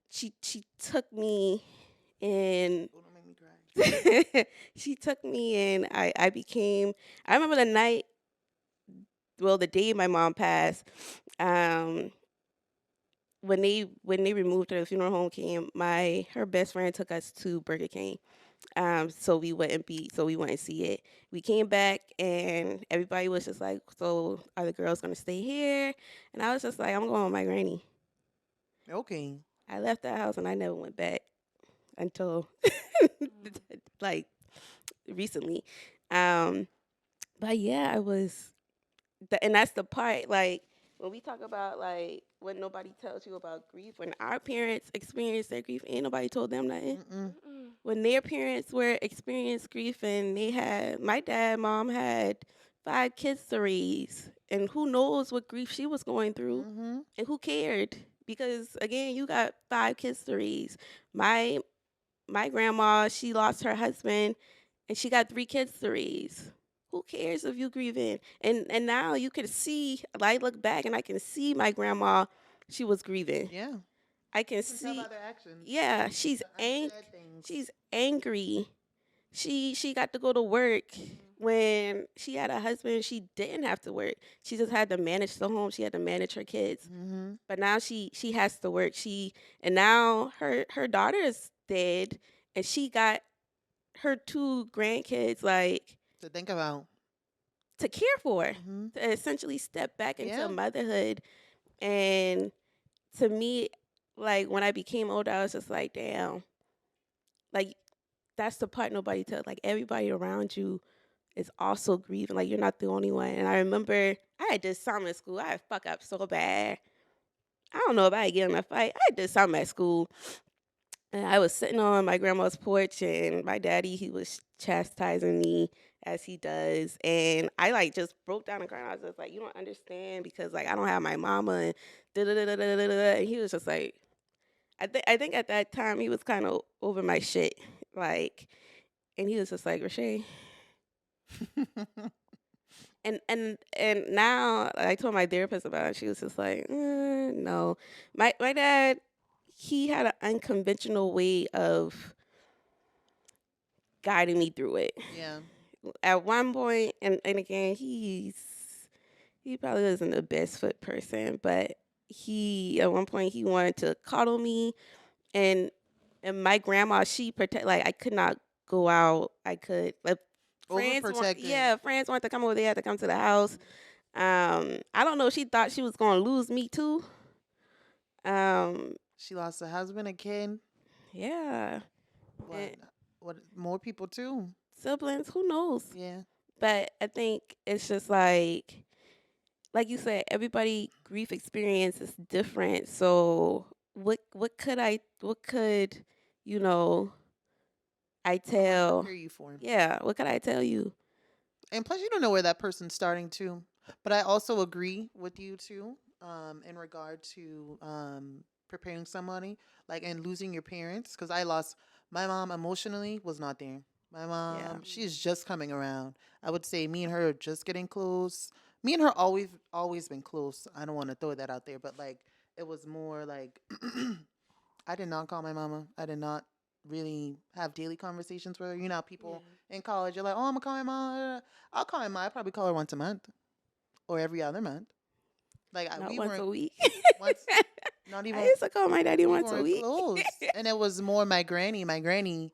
she took me in. Oh, don't make me cry. She took me in. I remember the night, well, the day my mom passed. Um, when they removed her, the funeral home came. Her best friend took us to Burger King. So we wouldn't see it. We came back and everybody was just like, so are the girls gonna stay here? And I was just like, I'm going with my granny. Okay. I left that house and I never went back until like recently. Um, but yeah, and that's the part, like, when we talk about, like, when nobody tells you about grief, when our parents experienced their grief, ain't nobody told them nothing. Mm-mm. When their parents were experienced grief, and my mom had 5 kids to raise, and who knows what grief she was going through, Mm-hmm. and who cared? Because again, you got 5 kids to raise. My grandma, she lost her husband, and she got 3 kids to raise. Who cares if you grieving? And now you can see. I look back and I can see my grandma. She was grieving. Yeah. I can You can tell see. by their actions. Yeah, she's The angry. unsaid things. She's angry. She got to go to work when she had a husband. She didn't have to work. She just had to manage the home. She had to manage her kids. Mm-hmm. But now she has to work. And now her daughter is dead, and she got her 2 grandkids, like, To think about. to care for, Mm-hmm. to essentially step back into Yeah. motherhood. And to me, like, when I became older, I was just like, damn, like, that's the part nobody tells. Like, everybody around you is also grieving. Like, you're not the only one. And I remember I had did something at school. I had fuck up so bad. I don't know if I had get in a fight. I did something at school. And I was sitting on my grandma's porch, and my daddy, he was chastising me as he does. And I like just broke down and cried. I was just like, you don't understand because like I don't have my mama and da da da da da da da. And he was just like, I think at that time he was kind of over my shit, like, and he was just like, Rashay. And now I told my therapist about it. She was just like, no. My dad, he had an unconventional way of guiding me through it. Yeah. At one point, and again, he probably wasn't the best foot person, but he at one point he wanted to coddle me, and my grandma, she protect, like I could not go out. I could like Overprotecting. friends wanted to come over. They had to come to the house. I don't know. She thought she was gonna lose me too. Um, She lost a husband, a kid. yeah, What? and What? More people too. siblings. Who knows? Yeah. But I think it's just like you said, everybody grief experience is different. So what could you know I Someone tell? prepare you for him. Yeah, what could I tell you? And plus, you don't know where that person's starting to. But I also agree with you too, in regard to preparing somebody, like and losing your parents. Because I lost my mom emotionally was not there. My Yeah. mom, she's just coming around. I would say me and her are just getting close. Me and her always been close. I don't want to throw that out there, but like it was more like I did not call my mama. I did not really have daily conversations with her. You know, how people in college, you're like, oh, I'm gonna call my mom. I'll call my mom. I probably call her once a month or every other month. Like Not we once weren't a week. once, not I even used to call my daddy we once a weren't week. close, and it was more my granny. My granny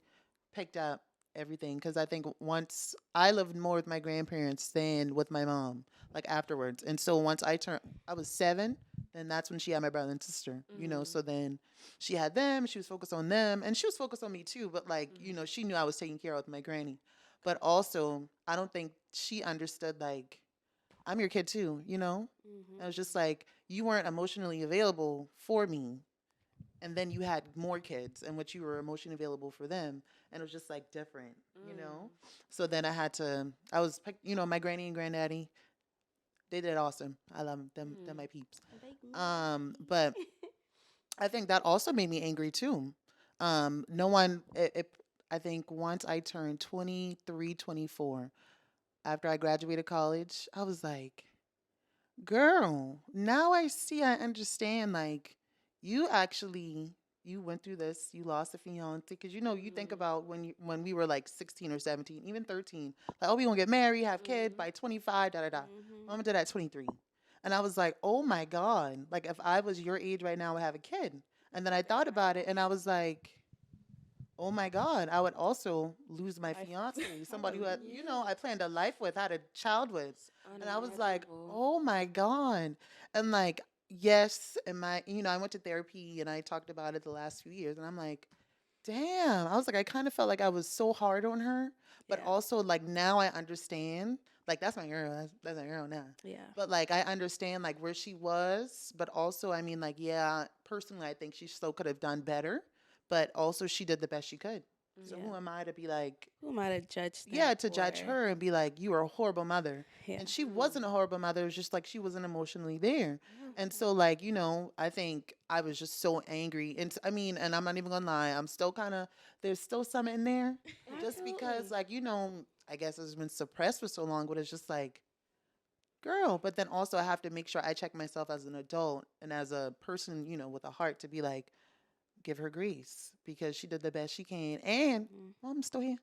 picked up everything because I think once I lived more with my grandparents than with my mom, like afterwards. And so once I was 7. Then that's when she had my brother and sister. You know, so then she had them. She was focused on them, and she was focused on me too. But like, you know, she knew I was taking care of with my granny. But also, I don't think she understood like I'm your kid too. You know, I was just like you weren't emotionally available for me, and then you had more kids in which you were emotionally available for them, and it was just like different, you know. So then I was you know, my granny and granddaddy, they did awesome. I love them. They're my peeps. But I think that also made me angry too. No one I think once I turned 23, 24, after I graduated college, I was like, girl, now I understand. Like, you actually you went through this. You lost a fiance because you know you think about when we were like 16 or 17, even 13. Like, oh, we gonna get married, have kids by 25. Da da da. Mama did that at 23, and I was like, oh my god. Like, if I was your age right now, I would have a kid. And then I thought about it, and I was like, oh my God, I would also lose my fiance, somebody who had, you know, I planned a life with, had a child with. And I was like, Unimaginable. oh my God. And like, yes, and you know, I went to therapy and I talked about it the last few years. And I'm like, damn. I was like, I kind of felt like I was so hard on her, but Yeah. also like now I understand. Like, that's my girl. That's my girl now. Yeah. But like, I understand like where she was, but also, I mean, like, yeah, personally, I think she still could have done better, but also she did the best she could. So Yeah. who am I to be like, Who am I to judge them yeah, to for? judge her and be like, you are a horrible mother. Yeah. And she wasn't a horrible mother. It was just like she wasn't emotionally there. And so, like, you know, I think I was just so angry. And I mean, and I'm not even gonna lie, I'm still kind of, there's still some in there. Just because, like, you know, I guess it's been suppressed for so long, but it's just like, girl. But then also, I have to make sure I check myself as an adult and as a person, you know, with a heart to be like, give her grace because she did the best she can. And mom's still here.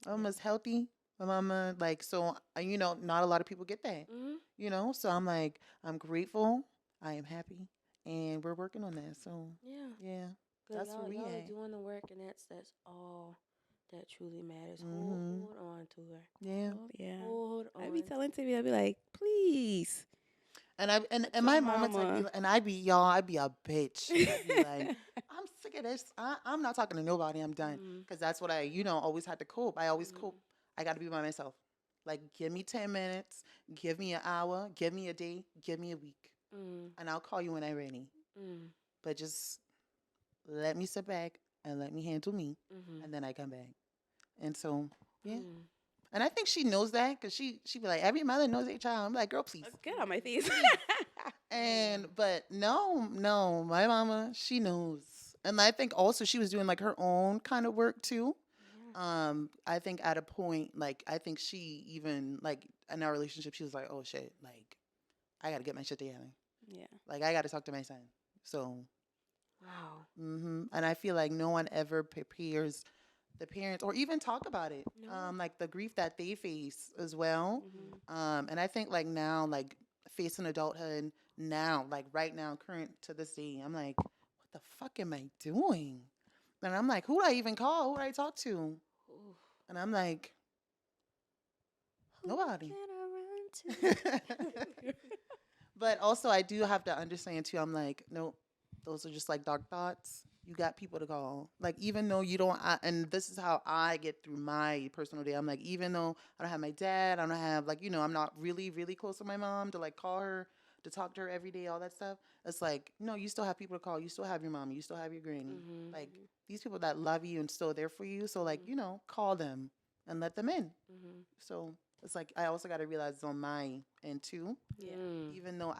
Mama's healthy. My mama, like, so, you know, not a lot of people get that, you know? So I'm like, I'm grateful. I am happy. And we're working on that. So, Yeah. yeah, Cause that's where we y'all are at. doing the work, and that's all that truly matters. Mm-hmm. Hold on to her. Yeah. Oh, yeah. Hold I on. be telling Timmy, I be like, please. And and in Tell my moments, mama. and I'd be, y'all, I'd be a bitch. I'd be like, I'm sick of this. I'm not talking to nobody. I'm done. Because that's what I, you know, always had to cope. I always cope. I got to be by myself. Like, give me 10 minutes, give me an hour, give me a day, give me a week. And I'll call you when I'm ready. But just let me sit back and let me handle me, Mm-hmm. and then I come back. And so, yeah. Mm. And I think she knows that because she be like, every mother knows their child. I'm like, girl, please. Get on my face. And but no, my mama, she knows. And I think also she was doing like her own kind of work too. Yeah. I think at a point, like I think she even like in our relationship, she was like, oh shit, like I gotta get my shit together. Yeah. Like I gotta talk to my son. So, Wow. and I feel like no one ever prepares the parents or even talk about it. No. Like the grief that they face as well. Mm-hmm. And I think like now, like facing adulthood now, like right now, current to this day, I'm like, what the fuck am I doing? And I'm like, who do I even call? Who do I talk to? Oof. And I'm like, Who nobody. can I run to? But also, I do have to understand too. I'm like, nope, those are just like dark thoughts. You got people to call. Like, even though you don't, and this is how I get through my personal day. I'm like, even though I don't have my dad, I don't have, like, I'm not really, really close to my mom to like call her, to talk to her every day, all that stuff. It's like, no, you still have people to call. You still have your mom. You still have your granny. Mm-hmm. Like, these people that love you and still there for you. So, like, Mhm. call them and let them in. Mm-hmm. So, it's like, I also got to realize it's on my end too. Yeah. Mm. Even though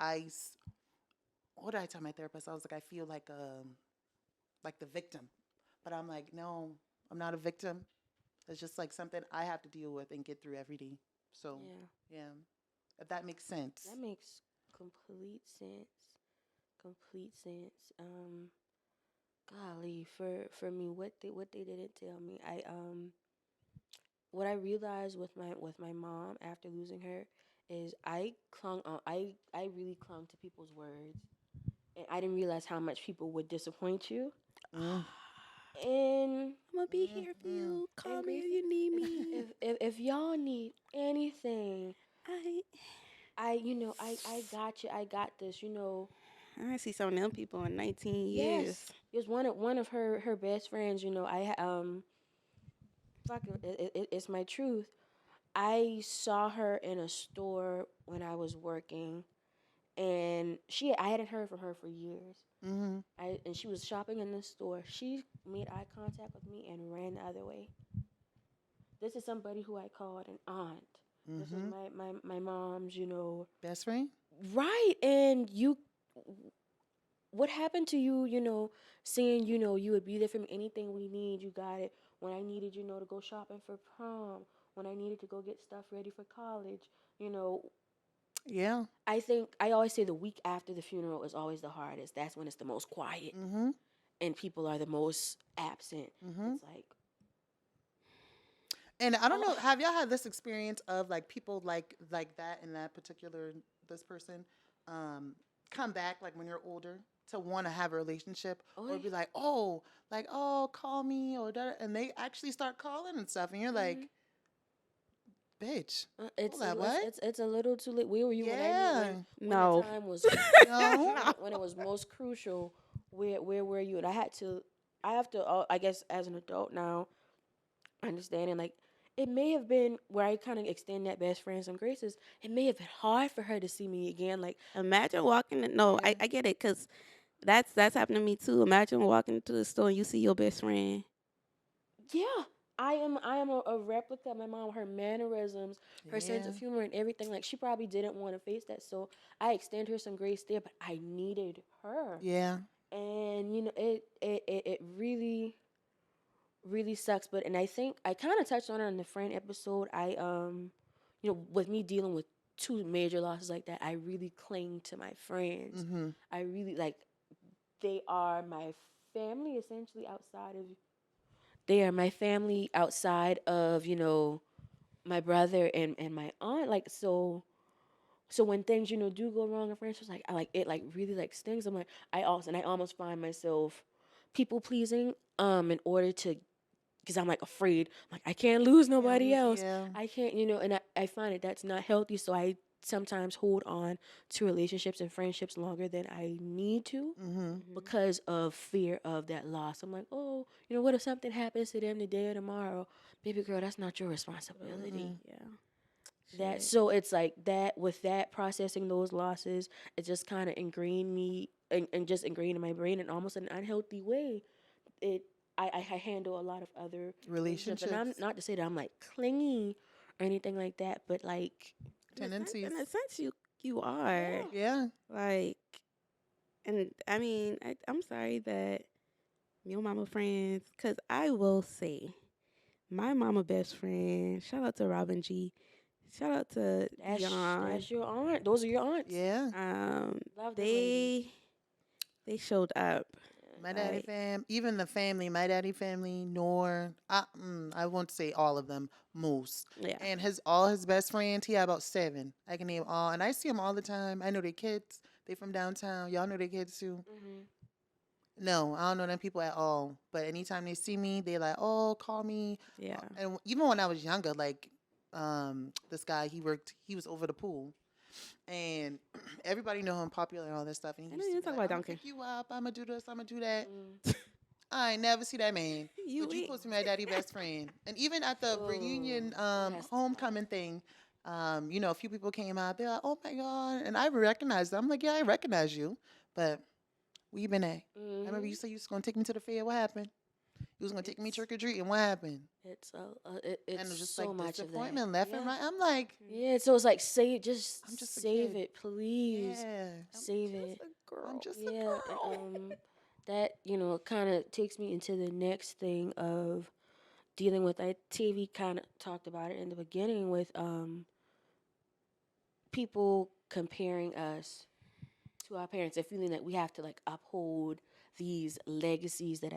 what did I tell my therapist? I was like, I feel like the victim, but I'm like, no, I'm not a victim. It's just like something I have to deal with and get through every day. So Yeah. yeah, if that makes sense. That makes complete sense. Complete sense. Golly, for me, what they didn't tell me, what I realized with my mom after losing her is I clung on I really clung to people's words, and I didn't realize how much people would disappoint you. Mm, And I'm gonna be mm, here for mm. you. Call and me if Gracie, you need if me. if y'all need anything, I I got you. I got this. I see some of them people in 19 years. Yes, it was one of her best friends. Fucking it's my truth. I saw her in a store when I was working, and I hadn't heard from her for years. Mm-hmm. And she was shopping in the store. She made eye contact with me and ran the other way. This is somebody who I called an aunt. This was Mm-hmm. my mom's, Best friend. right. And what happened to you, saying, you would be there for me, anything we need, you got it. When I needed, to go shopping for prom, when I needed to go get stuff ready for college, you know, Yeah. I think I always say the week after the funeral is always the hardest. That's when it's the most quiet Mm-hmm. and people are the most absent. Mm-hmm. It's like, And I don't oh, know. Have y'all had this experience of like people like that and that particular this person, um, come back like when you're older to want to have a relationship oh, or be like oh call me or that, and they actually start calling and stuff, and you're mhm. like, bitch, It's hold up, what? it's a little too late. Where were you when I need Yeah, when the No. time was no, when it was most crucial? Where were you? And I have to I guess as an adult now, understanding like it may have been where I kind of extend that best friend some graces. It may have been hard for her to see me again. Like, Imagine walking. No, yeah, I get it, cause that's happened to me too. Imagine walking into the store and you see your best friend. yeah, I am a replica of my mom. Her mannerisms, her sense yeah, of humor, and everything. Like she probably didn't want to face that, so I extend her some grace there. But I needed her, yeah, and it really really sucks. But and I think I kind of touched on it in the friend episode. With me dealing with two major losses like that, I really cling to my friends. mm-hmm, I really like they are my family essentially outside of they are my family outside of my brother and my aunt. Like, so when things do go wrong in friendships, like I like it like really like stings. I'm like I almost find myself people pleasing in order to, because I'm like afraid, like I can't lose can't nobody lose, else. yeah, I can't, and I find that's not healthy. So I sometimes hold on to relationships and friendships longer than I need to mm-hmm, Hmm. because of fear of that loss. I'm like, oh, what if something happens to them today or tomorrow? Baby girl, that's not your responsibility. mm-mm, Yeah. That Shit. so it's like that with that processing those losses, it just kind of ingrained me and just ingrained in my brain in almost an unhealthy way. It I handle a lot of other relationships, Relationships, and I'm not to say that I'm like clingy or anything like that, but like, tendencies. In a sense, you are yeah, Yeah. like, and I mean, I'm sorry that your mama friends, cause I will say, my mama best friend. Shout out to Robin G. Shout out to Dion. that's your aunt. Those are your aunts. Yeah. Um, Love them ladies. they showed up. My daddy Like, fam, even the family, my daddy family, I won't say all of them, most. yeah. And all his best friends, he had about 7. I can name all, and I see them all the time. I know their kids. They from downtown. Y'all know their kids too. Hmm. No, I don't know them people at all. But anytime they see me, they like, oh, call me. Yeah. And even when I was younger, like, this guy, he was over the pool. And everybody know him popular and all this stuff. And he I know used you to be talk like, about I'm gonna Duncan. pick you up. I'm gonna do this. I'm gonna do that. Mm. I ain't never see that man. You But you ain't. supposed to be my daddy best friend. And even at the reunion Yes. homecoming thing, a few people came out. They're like, oh my God. And I recognized them. I'm like, yeah, I recognize you. But where you been at? I remember you said you was gonna take me to the fair. What happened? You was gonna take me It's trick or treating. What happened? it's And it was it's just so like much of that. disappointment left and Yeah. right. I'm like, Yeah, so it's like I'm just a save kid. it, please. yeah, Save it. I'm just a Yeah, girl. that kind of takes me into the next thing of dealing with. TV kind of talked about it in the beginning with people comparing us to our parents and feeling that we have to like uphold these legacies that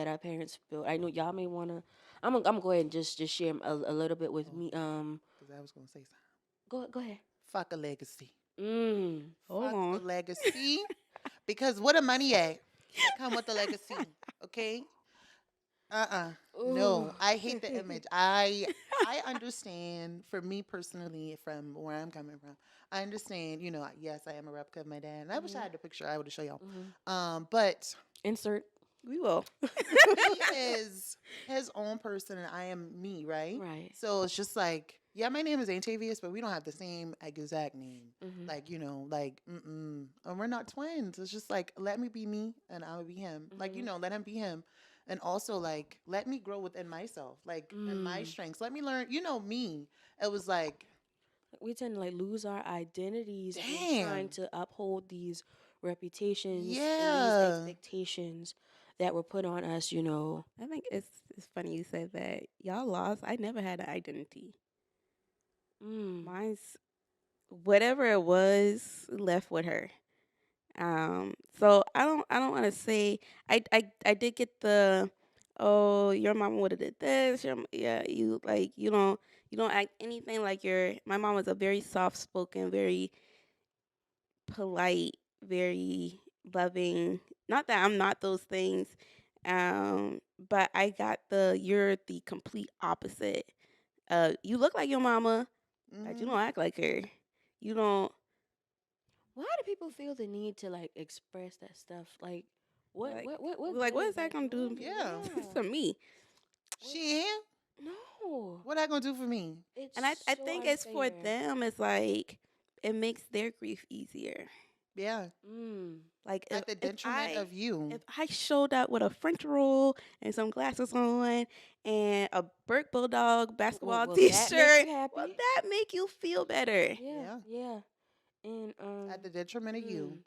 our parents built. I know y'all may wanna. I'm gonna go ahead and just share a little bit with me. Because I was gonna say something. Go ahead. Fuck a legacy. Mm. Hold Fuck on. the legacy. Because what a money at that come with the legacy. Okay? No. Ooh. I hate the image. I understand for me personally from where I'm coming from. I understand, yes, I am a replica of my dad. And I wish I had the picture I would have show y'all. But Insert. We will. he is his own person and I am me, right? Right. So it's just like, yeah, my name is Antavius, but we don't have the same exact name. Mhm. And we're not twins. It's just like, let me be me and I'll be him. Like, let him be him. And also, like, let me grow within myself, like, and my strengths. Let me learn, me. It was like, We tend to like lose our identities in damn. trying to uphold these reputations and Yeah. these expectations that were put on us. I think it's funny you said that. Y'all lost. I never had an identity. Mine's whatever it was left with her. So I don't want to say I did get the, oh, your mama would have did this. Yeah, you don't act anything like my mom was a very soft spoken, very polite, very loving. Not that I'm not those things, but I got you're the complete opposite. You look like your mama, but you don't act like her. You don't. Why do people feel the need to like express that stuff? Like, what Like, what good is that gonna do Yeah. for me? She here? No. What that gonna do for me? It's And I so think it's for unfair. them. It's like it makes their grief easier. Yeah. Like At the detriment of you. If I showed up with a French roll and some glasses on and a Burke Bulldog basketball will that make you T-shirt, happy? will that make you feel better? Yeah. And At the detriment of you.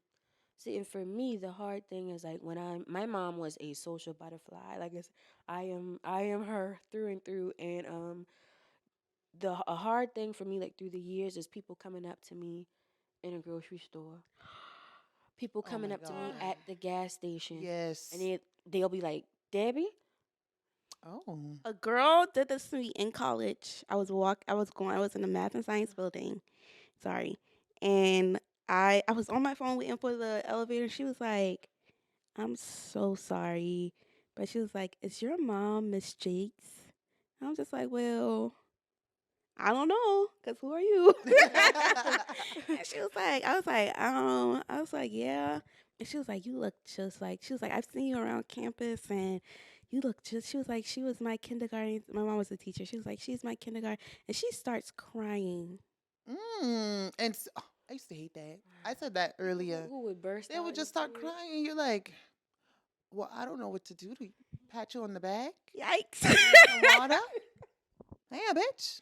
See, and for me, the hard thing is like my mom was a social butterfly. Like I am her through and through. And a hard thing for me, like through the years, is people coming up to me in a grocery store. People coming my up to me God. at the gas station. Yes. And they'll be like, Debbie. Oh. A girl did this to me in college. I was in the math and science building. Sorry. And I was on my phone waiting for the elevator. She was like, I'm so sorry. But she was like, is your mom Miss Jakes? And I'm just like, well, I don't know, because who are you? And I was like, yeah. And she was like, you look just like, she was like, I've seen you around campus and you look just, she was like, she was my kindergarten, my mom was a teacher. She was like, she's my kindergarten. And she starts crying. I used to hate that. I said that earlier. Who would burst They out would just into start it? crying. And you're like, well, I don't know what to do to you. pat you on the back. Yikes. Some water. Damn, bitch.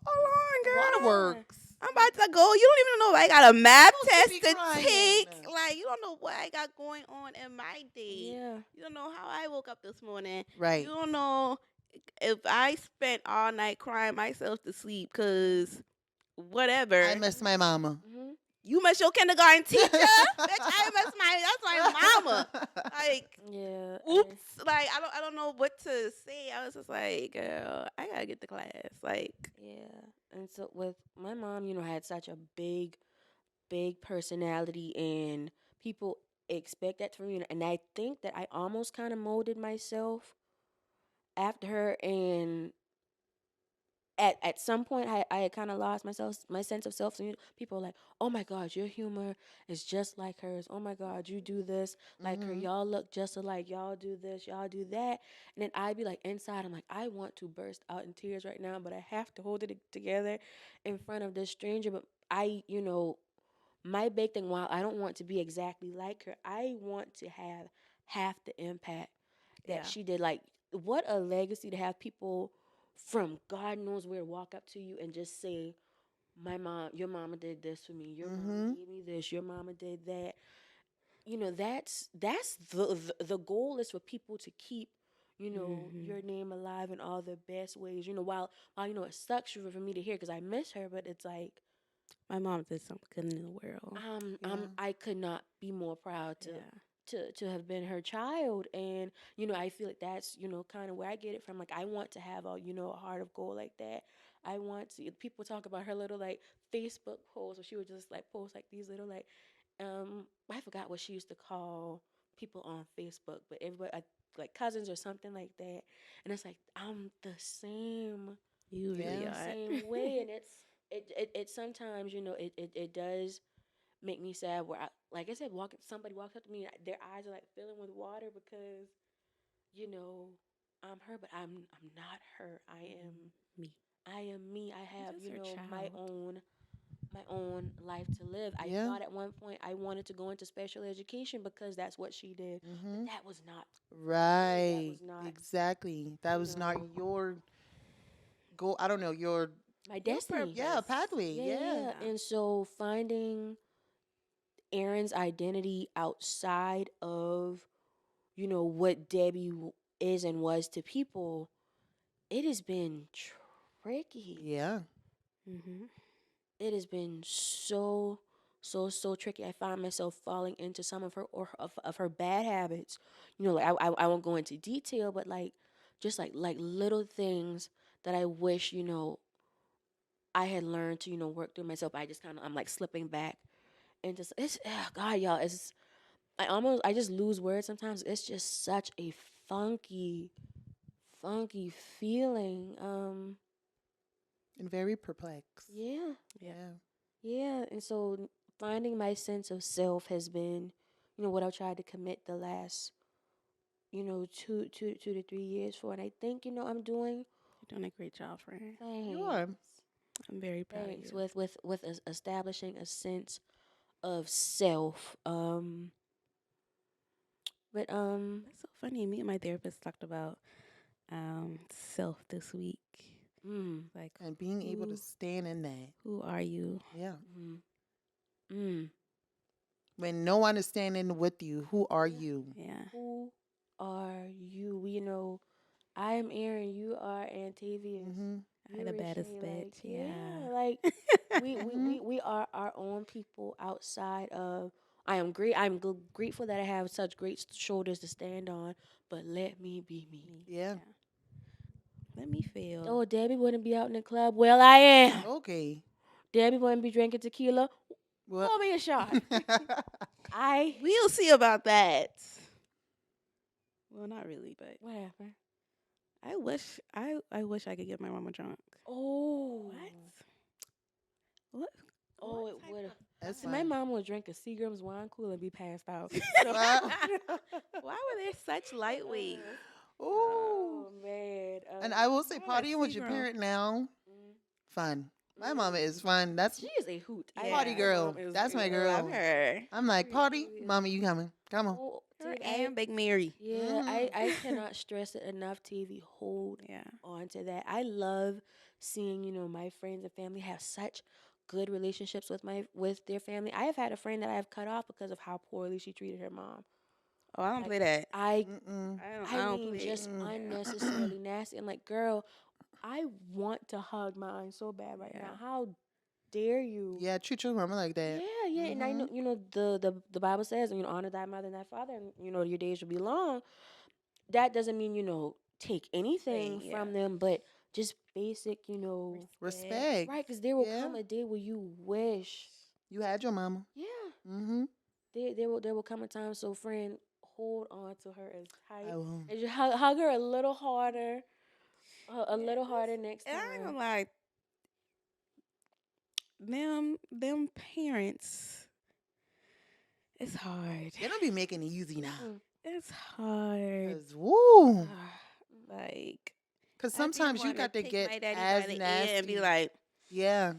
Hold on, girl. Waterworks. I'm about to go. You don't even know I got a map Supposed to test be to crying. take. Like, you don't know what I got going on in my day. Yeah. You don't know how I woke up this morning. Right. You don't know if I spent all night crying myself to sleep because whatever. I miss my mama. Hmm. You miss your kindergarten teacher? Bitch, that's my mama. Like, Yeah. oops. Like, I don't know what to say. I was just like, girl, I gotta get to class. Like, Yeah. And so with my mom, had such a big, big personality, and people expect that from me. And I think that I almost kind of molded myself after her. And at some point, I had kind of lost my sense of self. So people are like, "Oh my God, your humor is just like hers. Oh my God, you do this like her. Mhm. Y'all look just alike. Y'all do this. Y'all do that." And then I'd be like, inside, I'm like, I want to burst out in tears right now, but I have to hold it together in front of this stranger. But my big thing, while I don't want to be exactly like her, I want to have half the impact that yeah. she did. Like, what a legacy to have people from God knows where walk up to you and just say, your mama did this for me. Your mama Mhm. gave me this. Your mama did that. That's the goal is for people to keep, Mhm. your name alive in all the best ways. While it sucks for me to hear because I miss her, but it's like, My mom did something good in the world. Yeah. I could not be more proud to have been her child. And I feel like that's kind of where I get it from. Like, I want to have a heart of gold like that. I want to People talk about her little like Facebook posts where she would just like post like these little like I forgot what she used to call people on Facebook, but everybody like cousins or something like that. And it's like, I'm the same You really Yeah. are. same way. And it sometimes it does make me sad where like I said, somebody walks up to me and their eyes are like filling with water because you know I'm her, but I'm not her. Me. I am me. I have Just her my child. own life to live. I Yeah. thought at one point I wanted to go into special education because that's what she did, but Mhm. that was not Right. not, Exactly. That was not know, your goal. I don't know your my Your destiny. yeah purpose. pathway. Yeah, Yeah. yeah. And so finding Aaron's identity outside of what Debbie is and was to people, it has been tricky. Yeah. Mm-hmm. It has been so tricky. I find myself falling into some of her of her bad habits. Like I won't go into detail, but like just like little things that I wish I had learned to work through myself. I'm like slipping back into it's God, y'all. I just lose words sometimes. It's just such a funky feeling. And very perplexed. Yeah. Yeah. Yeah, and so finding my sense of self has been, what I've tried to commit the last, 2 to 3 years for, and I think I'm doing. You're doing a great job, friend. You are. Thanks, I'm very proud thanks. of you. With establishing a sense of self. But That's so funny. Me and my therapist talked about self this week. mm, Like, And being able to stand in that. who are you? Yeah. mm, mm. When no one is standing with you, who are you? Yeah. Who are you? I am Aaron. You are Antavius. Mm-hmm. I the baddest Like, bitch. Yeah. like we are our own people outside of. I am grateful that I have such great shoulders to stand on. But let me be me. Yeah. Let me feel. Oh, Debbie wouldn't be out in the club. Well, I am. Okay. Debbie wouldn't be drinking tequila. Well. Pour me a shot. I. We'll see about that. Well, not really, but What happened? I wish I could get my mama drunk. Oh. What? Oh, What it type would. of- That's My fine. mom would drink a Seagram's wine cooler and be passed out. Well. Why were there such lightweight? Ooh. Oh man. And I will say, Why would partying with your Seagram- parent now, Mm. fun. My mama is fun. That's She is a hoot. Yeah. party my girl. mom is That's my a- girl. Love her. I'm like, She party? really is. Mama, you coming? Come on. Oh, Her Dude, and Big Mary. yeah, I cannot stress it enough. TV, hold Yeah. on to that. I love seeing, my friends and family have such good relationships with their family. I have had a friend that I have cut off because of how poorly she treated her mom. Oh, I don't Like, play that. I Mm-mm. I don't mean, play. just unnecessarily nasty. I'm like, girl, I want to hug mine so bad right now. Yeah. How dare you? Yeah, treat your mama like that. Yeah, yeah, and I know, the Bible says, honor thy mother and thy father, and your days will be long. That doesn't mean take anything Yeah. from them, but just basic, Respect. right? Because there will Yeah. come a day where you wish, You had your mama. yeah, Mm-hmm. there will come a time. So, friend, hold on to her as I tight will. as you hug her a little harder, a little harder next And I ain't time. gonna lie. Them parents. It's hard. They don't be making it easy now. Mm. It's hard. 'Cause, woo. Like, Because I be sometimes you wanna got to take get my daddy as by the ear nasty. and be like, Yeah.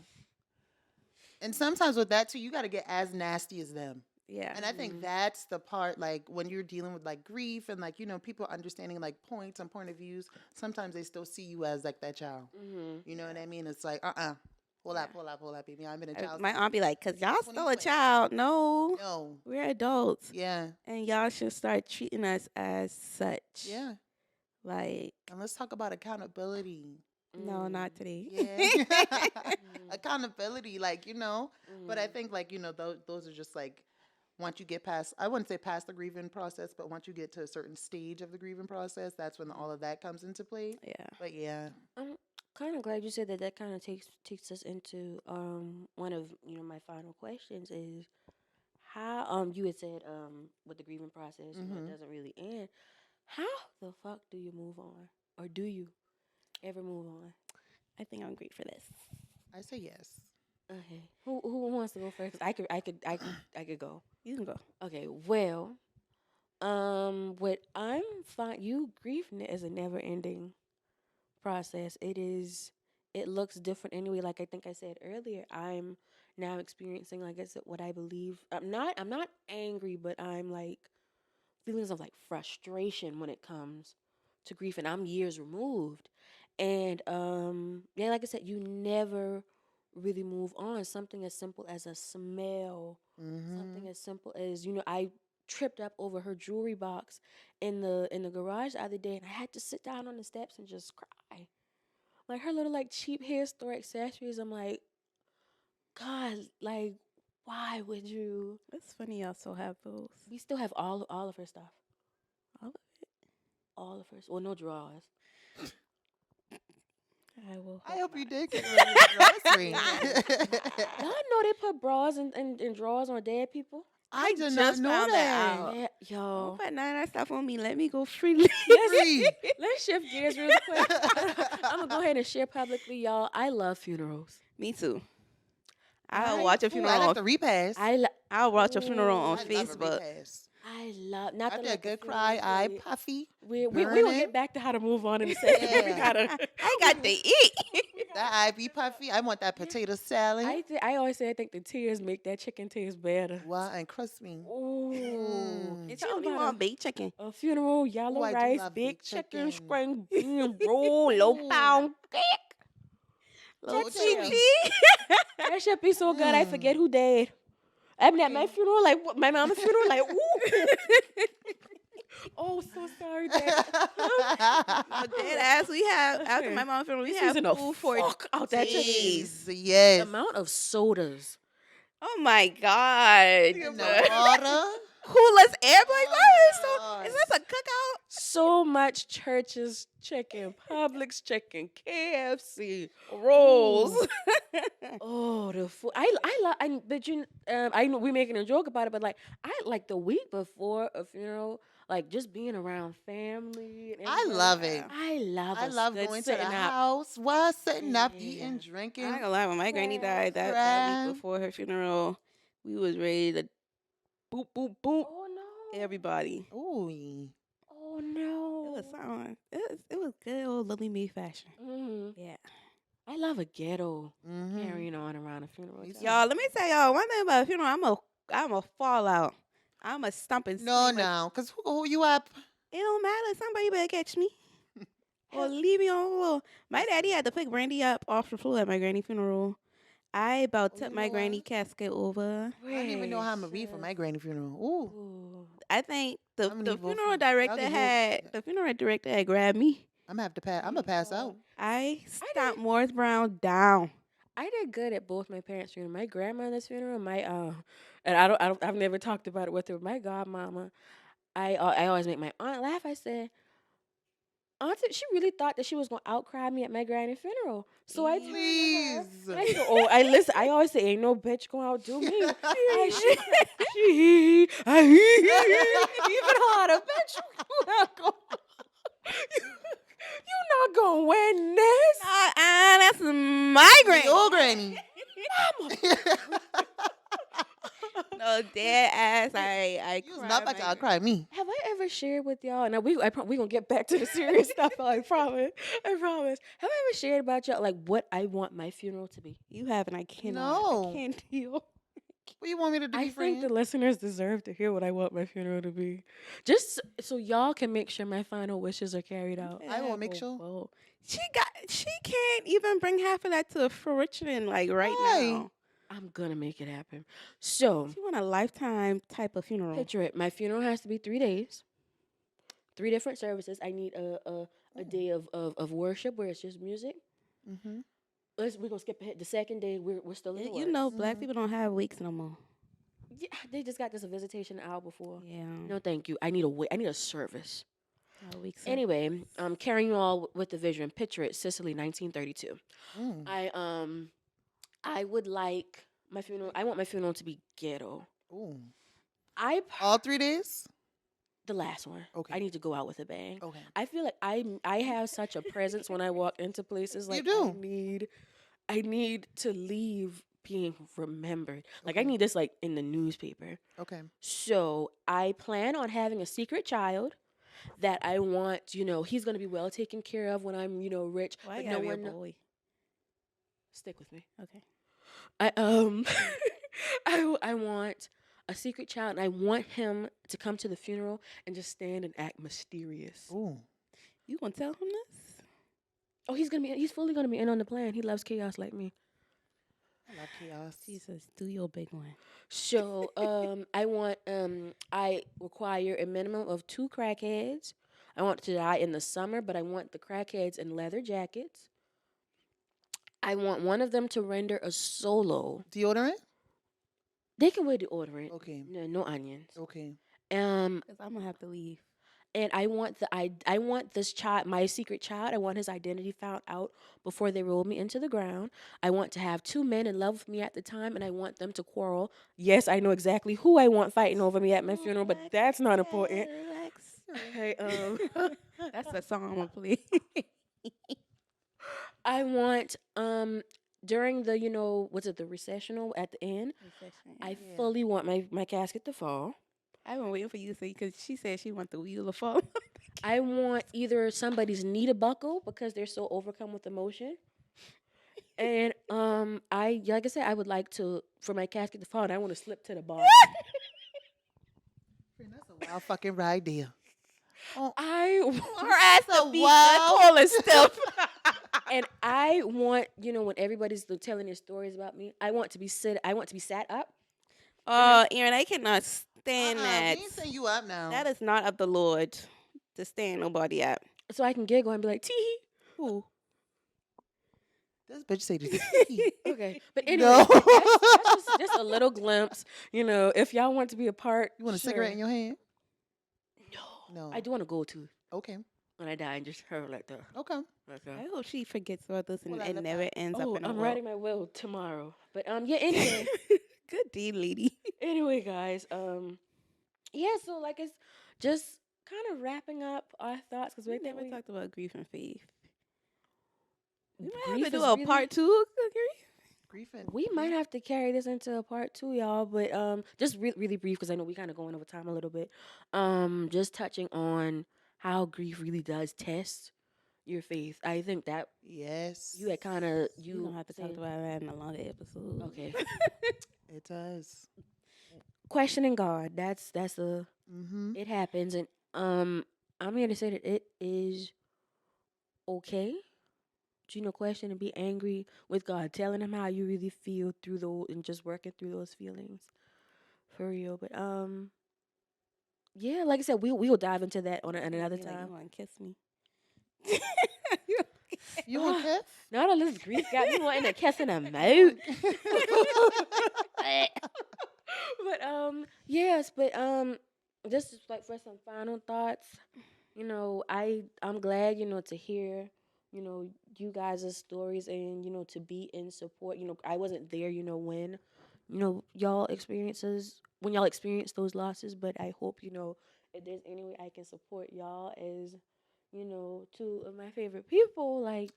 And sometimes with that too, you got to get as nasty as them. yeah. And I think that's the part, like when you're dealing with like grief and like, people understanding like points and point of views, sometimes they still see you as like that child. Mm-hmm. You know what I mean? It's like, pull out, baby. I've been a child. My aunt be like, "Cause y'all still a 2020. child. No, No. we're adults, Yeah. and y'all should start treating us as such." Yeah. Like, And let's talk about accountability. no, not today. Yeah. Accountability, like, but I Mhm. think like, those are just like, once you get past, I wouldn't say past the grieving process, but once you get to a certain stage of the grieving process, that's when all of that comes into play. Yeah. But yeah. I'm kind of glad you said that. That kind of takes us into one of my final questions is how you had said with the grieving process it Mhm. doesn't really end. How the fuck do you move on, or do you ever move on? I think I'm great for this. I say yes. Okay, who wants to go first? 'Cause I could go. You can go. Okay, well, what I'm fine. Grief is a never ending process. It looks different anyway. Like I think I said earlier, I'm now experiencing, like I said, what I believe. I'm not angry, but I'm like feelings of like frustration when it comes to grief, and I'm years removed. And yeah, like I said, you never really move on. Something as simple as a smell, something Mm-hmm. as simple as I tripped up over her jewelry box in the garage the other day, and I had to sit down on the steps and just cry. Like her little like cheap hair store accessories. I'm like, God, like, why would you? It's funny y'all still have those. We still have all of her stuff. All of it. All of her. Well, no drawers. I will. I hope you did get rid of the grocery. Y'all know they put bras and drawers on dead people. I did not just know found that that. out. Yeah, Don't yo. put none of that stuff on me. Let me go freely. Free. Let's shift gears real quick. I'm gonna go ahead and share publicly, y'all. I love funerals. Me too. I I'll watch a Ooh, funeral. I like on- the repast. I'll watch a funeral on I I love a Facebook. repast. I love not After to a let the good funeral cry, eye play. puffy. We will burning. get back to how to move on in a second. We Yeah. gotta. I got to eat. That eye be puffy. I want that potato salad. I always say I think the tears make that chicken taste better. Wow, and crispy. Ooh. Mm. And Talk you only about want baked chicken. a funeral, yellow Ooh, I do rice, love big baked chicken, chicken. spring bean roll, low Ooh. pound cake. Little That's cheesy. it. That should be so good. I forget who died. I mean, at my funeral, like my mama's funeral, like ooh. Oh, so sorry, Dad. No, dead ass. We have after my mom's funeral. We This have season of food for fuck out that chicken. days. The Yes. amount of sodas. Oh my god! And the water. Coolest air like that. So God. is this a cookout? So much Church's chicken, Publix chicken, KFC rolls. Oh, the food! I love. But I know we're making a joke about it, but like I like the week before a funeral, like just being around family. And I everybody. love it. I love. I a love good going to the sitting up. house while sitting up, Yeah. eating, drinking. I ain't gonna lie. When my granny died that Right. week before her funeral, we was ready to boop boop boop Oh no! everybody. Ooh. Oh It no! was something. It was good old Lily Mae fashion. Mhm. Yeah. I love a ghetto Mm-hmm. carrying on around a funeral. Me time. too. Y'all, let me tell y'all one thing about a funeral. I'm a fallout. I'm a stomping. No, no, because who you up? It don't matter. Somebody better catch me. Or leave me on the floor. My daddy had to pick Brandy up off the floor at my granny funeral. I about Oh, took you my know granny what? casket over. I don't even know how I'm gonna be for my granny funeral. Ooh, Ooh. I think the I'm gonna the need both funeral of 'em. Y'all director can had move. the funeral director had grabbed me. I'm gonna have to pass. I'm gonna pass out. I did- stomped Morris Brown down. I did good at both my parents' funeral. My grandmother's funeral, my and I've never talked about it with her. My godmama, I always make my aunt laugh. I said, Auntie, she really thought that she was gonna outcry me at my granny funeral. So I turned to her Please. and I said, "Oh, I listen. I always say, ain't no bitch gonna outdo me. I even harder, bitch. You not gonna win this, That's my granny. Your granny. mama." No, dead ass. I You was cried. not about to outcry me. Have I ever shared with y'all? Now we gonna get back to the serious stuff. I promise. I promise. Have I ever shared about y'all like what I want my funeral to be? You haven't. I cannot. No. I can't deal. What you want me to do? I Be think friends? the listeners deserve to hear what I want my funeral to be, just so y'all can make sure my final wishes are carried out. I will make sure. Whoa. She can't even bring half of that to fruition like right Why? now. I'm gonna make it happen. So She want a lifetime type of funeral. picture it. My funeral has to be 3 days, 3 different services. I need a day of worship where it's just music. Mm-hmm. We're gonna skip ahead. The second day we're still in the You works. know, black Mhm. people don't have weeks no more. Yeah, they just got this visitation the hour before. Yeah, No, thank you. I need I need a service. no weeks. Anyway, carrying you all with the vision. Picture it, Sicily, 1932. Mm. I would like my funeral. I want my funeral to be ghetto. Ooh. I All 3 days? the last one. Okay. I need to go out with a bang. Okay. I feel like I have such a presence when I walk into places. Like do. I need to leave being remembered. Like I Okay. need this like in the newspaper. Okay. So I plan on having a secret child that I want, he's gonna be well taken care of when I'm, rich. Why but you no gotta be a one boy? stick with me. Okay. I I want a secret child and I want him to come to the funeral and just stand and act mysterious. Ooh. You gonna tell him this? Oh, he's fully gonna be in on the plan. He loves chaos like me. I love chaos. Jesus, do your big one. So I require a minimum of 2 crackheads. I want to die in the summer, but I want the crackheads in leather jackets. I want one of them to render a solo. Deodorant? They can wear deodorant. Okay. No onions. Okay. Cause I'm gonna have to leave. And I want I want this child, my secret child. I want his identity found out before they roll me into the ground. I want to have 2 men in love with me at the time, and I want them to quarrel. Yes, I know exactly who I want fighting over me at my funeral, but that's not important. Relax. Hey, That's the song I'm gonna play. I want during the what's it, the recessional at the end. I Yeah. fully want my casket to fall. I've been waiting for you to say because she said she want the wheel to fall. I want either somebody's knee to buckle because they're so overcome with emotion. And like I said, I would like for my casket to fall and I want to slip to the bottom. Friend, that's a wild fucking ride there. Oh, Her ass a to be wild- the coolest stuff. and I want, when everybody's telling their stories about me, I want to be sat up. Oh, Aaron, I cannot stand that. We ain't saying you up now. That is not of the Lord to stand nobody up. So I can giggle and be like, tee. Who? This bitch say this. Okay. But anyway, No. that's just a little glimpse. If y'all want to be a part. You want a sure. cigarette in your hand? No. No. I do want to go to Okay. when I die and just her like that. Okay. I hope she forgets all this and, Well, I and love never that. ends Oh, up in a I'm world. writing my will tomorrow. But yeah, anyway. Good deed, lady. Anyway, guys, yeah, so like it's just kind of wrapping up our thoughts because We right there never talked about grief and faith. We might grief have to is do a really- part 2. Grief and We might have to carry this into a part 2, y'all, but just really brief because I know we kind of going over time a little bit. Just touching on how grief really does test your faith. I think that yes. you had kind of You don't have to talk about that in a lot of episodes. Okay. It does. questioning God. That's a Mm-hmm. it happens, and I'm here to say that it is okay to question and be angry with God, telling him how you really feel through those and just working through those feelings for real. But yeah, like I said, we will dive into that on another Be like, time. you want to kiss me? You want kiss? Not all this grief got me wanting to kiss in the mouth. But yes, but just like for some final thoughts, I'm glad to hear you guys' stories and to be in support. I wasn't there when y'all experience those losses, but I hope if there's any way I can support y'all as two of my favorite people, like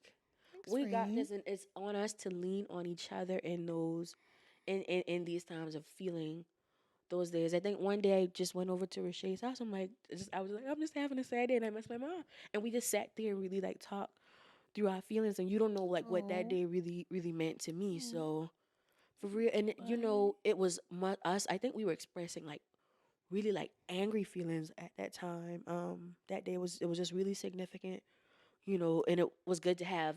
Thanks, we got friend. this, and it's on us to lean on each other in those in these times of feeling those days. I think one day I just went over to Rashae's house. I was like, I'm just having a sad day, and I miss my mom. And we just sat there and really like talked through our feelings. And you don't know like what that Oh. day really, really meant to me. Oh. So for real, and What? it was us. I think we were expressing like really like angry feelings at that time. That day it was just really significant, and it was good to have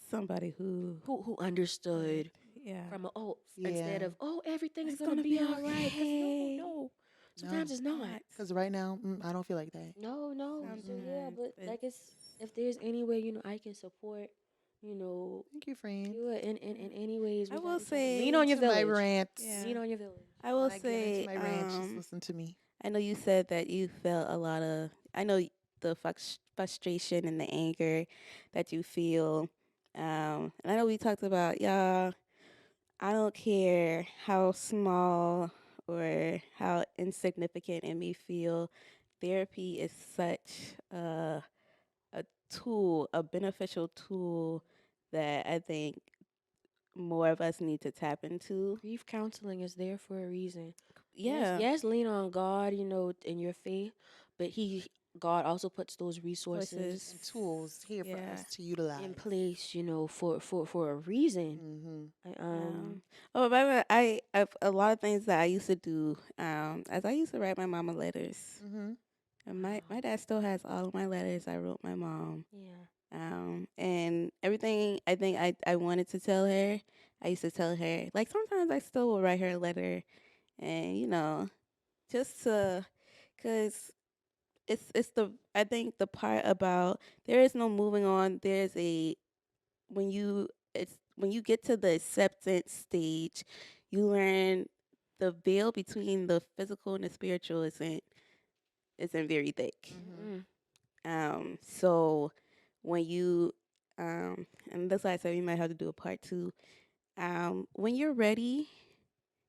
Somebody who, who understood yeah, from instead Yeah. of everything's it's gonna gonna be be all right. 'Cause okay. no, sometimes No. it's not. Not. Because right now, I don't feel like that. No. So yeah, Sometimes but like it's if there's any way I can support, you know, Thank you, friend. you in any ways I we will got each other. say Lean on your To my village. rants. yeah. Lean on your village. I When will I get into say my rants, just listen to me. I know you said that you felt a lot of I know the frustration and the anger that you feel. And I know we talked about y'all. I don't care how small or how insignificant it may feel. Therapy is such a tool, a beneficial tool that I think more of us need to tap into. Grief counseling is there for a reason. Yeah. Yes, lean on God, in your faith, but God also puts those resources Choices. And tools here for Yeah. us to utilize. in place, for a reason. Mm-hmm. Oh, by the way, I've a lot of things that I used to do. As I used to write my mama letters. Mm-hmm. And my dad still has all of my letters I wrote my mom. Yeah. And everything I think I wanted to tell her, I used to tell her. Like sometimes I still will write her a letter, and just to, cause it's the I think the part about there is no moving on. There's a when you it's when you get to the acceptance stage, you learn the veil between the physical and the spiritual isn't very thick. Mm-hmm. Mm. So when you and that's why I said we might have to do a part two. When you're ready,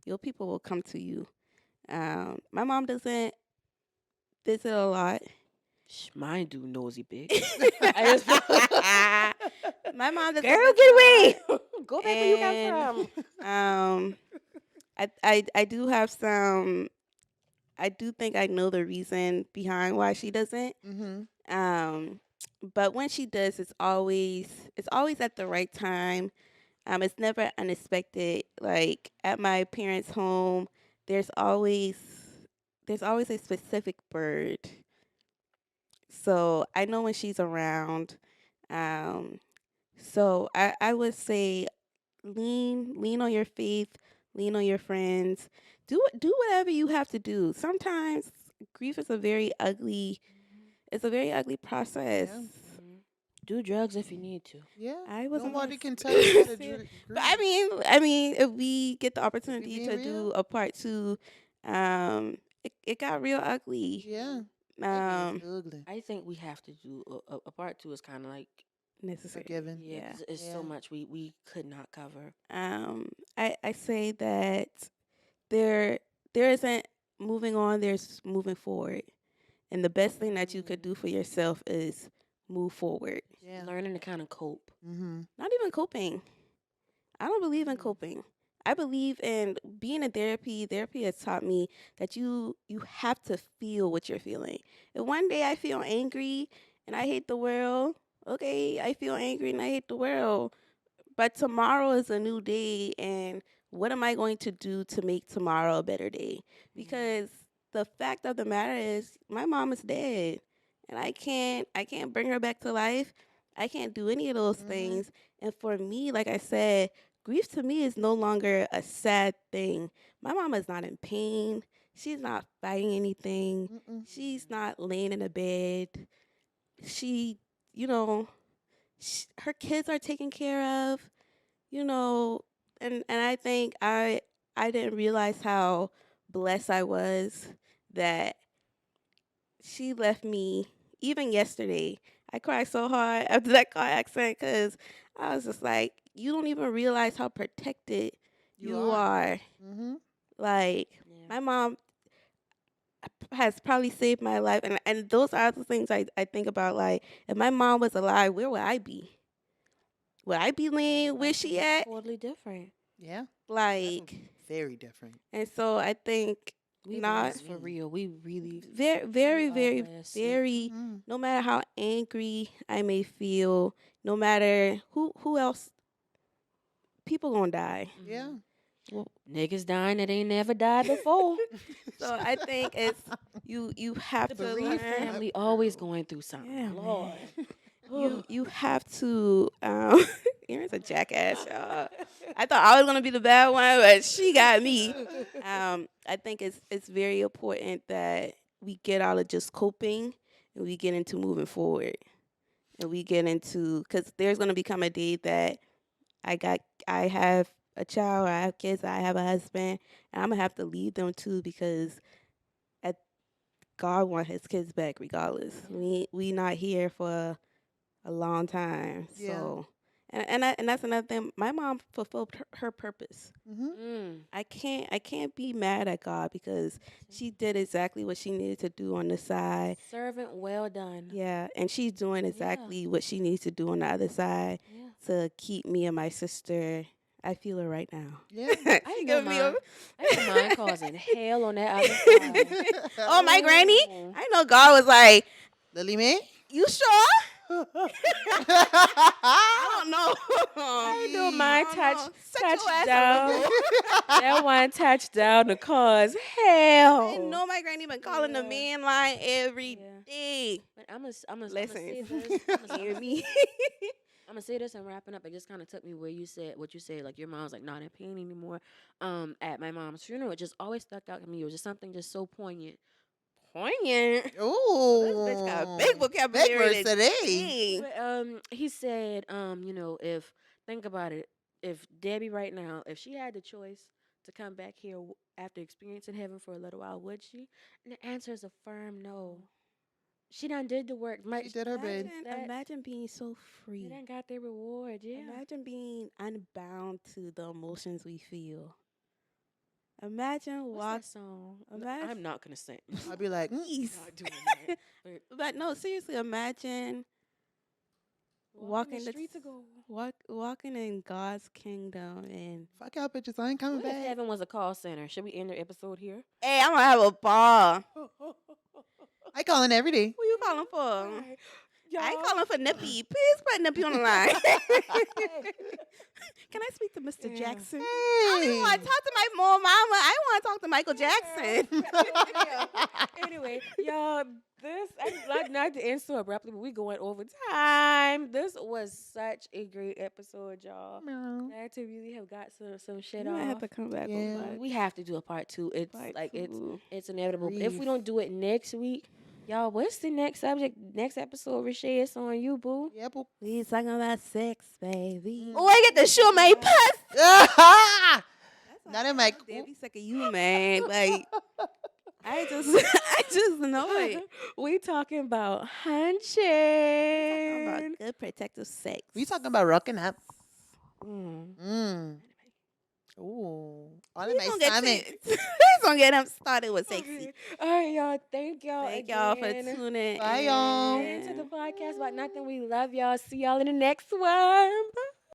your people will come to you. My mom doesn't visit a lot. Mine do nosy bitch. My mom doesn't Girl, visit get a away. lot. Go back where you got And, from. I do have some. I do think I know the reason behind why she doesn't. Mm-hmm. Um, but when she does, it's always at the right time. It's never unexpected. Like at my parents' home, there's always there's always a specific bird. So I know when she's around. Um, so I would say lean on your faith, lean on your friends. Do whatever you have to do. Sometimes grief is it's a very ugly process. Yeah. Do drugs if you need to. Yeah. I wasn't Nobody gonna can tell you how to say it. grieve. But I mean, if we get the opportunity being to real? do a part two, it got real ugly. Yeah. That Um, is ugly. I think we have to do a part two. Is kind of like necessary. Forgiven. yeah, Yeah. 'cause it's so Yeah. much we could not cover. I say that there there isn't moving on. There's moving forward, and the best thing that you could do for yourself is move forward. Yeah. Learning to kind of cope. Mm-hmm. Not even coping. I don't believe in coping. I believe in being in therapy. Therapy has taught me that you have to feel what you're feeling. If one day I feel angry and I hate the world, okay, I feel angry and I hate the world. But tomorrow is a new day, and what am I going to do to make tomorrow a better day? Because the fact of the matter is my mom is dead and I can't bring her back to life. I can't do any of those things. And for me, like I said, grief to me is no longer a sad thing. My mom is not in pain. She's not fighting anything. Mm-mm. She's not laying in a bed. She, you know, her kids are taken care of, you know, and I think I didn't realize how blessed I was that she left me even yesterday. I cried so hard after that car accident because I was just like, you don't even realize how protected you are. Mm-hmm. Like, Yeah. my mom has probably saved my life. And those are the things I think about. Like, if my mom was alive, where would I be? Would I be laying where she at? Totally different. Yeah. Like, Very different. and so I think We not blessed for real. We really very, very, are very, blessed. very. Mm. No matter how angry I may feel, no matter who else, people gonna die. Yeah. Niggas dying that ain't never died before. So I think it's you have The to bereaved learn. family always going through something. Yeah, Lord. You have to. Erin's a jackass, y'all. I thought I was gonna be the bad one, but she got me. I think it's very important that we get out of just coping and we get into moving forward, and we get into because there's gonna become a day that I have a child, I have kids, I have a husband, and I'm gonna have to leave them too because at God want His kids back regardless. We not here for a long time. Yeah. So, and that's another thing. My mom fulfilled her purpose. Mm-hmm. I can't be mad at God because she did exactly what she needed to do on the side. Servant well done. Yeah, and she's doing exactly what she needs to do on the other side Yeah. to keep me and my sister. I feel her right now. Yeah. She know giving me a mine. I know mine causing hell on that other side. oh, my granny. Ooh. I know God was like, Lily Mae? you sure? I don't know. I know mine touched Set your ass down. up. That one touchdown to cause hell. I know my granny been calling the man line every Yeah. day. But I'm gonna Listen. say this. Hear me? I'm gonna say this and wrapping up. It just kind of took me where you said what you said, like your mom's like not in pain anymore. At my mom's funeral, it just always stuck out to me. It was just something just so poignant. Poignant. Ooh. This bitch got a big vocabulary Big words today. But, he said, if think about it, if Debbie right now, if she had the choice to come back here after experiencing heaven for a little while, would she? And the answer is a firm no. She done did the work. She did her bid. Imagine being so They free. done got their reward. Yeah. Imagine being unbound to the emotions we feel. Imagine What's that song? Imagine- I'm not gonna sing. I'll be like, Please. Not doing that. But no, seriously, imagine walking the streets of gold. walking in God's kingdom and fuck y'all bitches, I ain't coming What if back. heaven was a call center? Should we end the episode here? hey, I'm gonna have a ball. I calling every day. Who you calling for? Right. I ain't Y'all. calling for Nippy. Please put Nippy on the line. Can I speak to Mr. Yeah. Jackson? I don't even want to talk to my mama. I want to talk to Michael Jackson. Anyway, y'all, I'm not to end so abruptly, but we going over time. This was such a great episode, y'all. Glad to really have got some shit You might off. have to come back Yeah. with We have to do a part 2. It's part like two. it's inevitable. If we Grief. don't do it next week, y'all, what's the next subject? Next episode, Rashay, it's on you, boo. Yeah, boo. We talking about sex, baby. Mm. Oh, I get the show my puss. Not in my. Every second you, man. Like I just know it. We talking about Talking hunching. about good protective sex. We talking about rocking up. Mm. Ooh. All in He's my gonna get stomach. He's gonna get him started with sexy. Okay. All right, y'all. Thank y'all. Thank y'all for again. tuning Bye, in. y'all. Into the podcast about nothing. We love y'all. See y'all in the next one. Bye.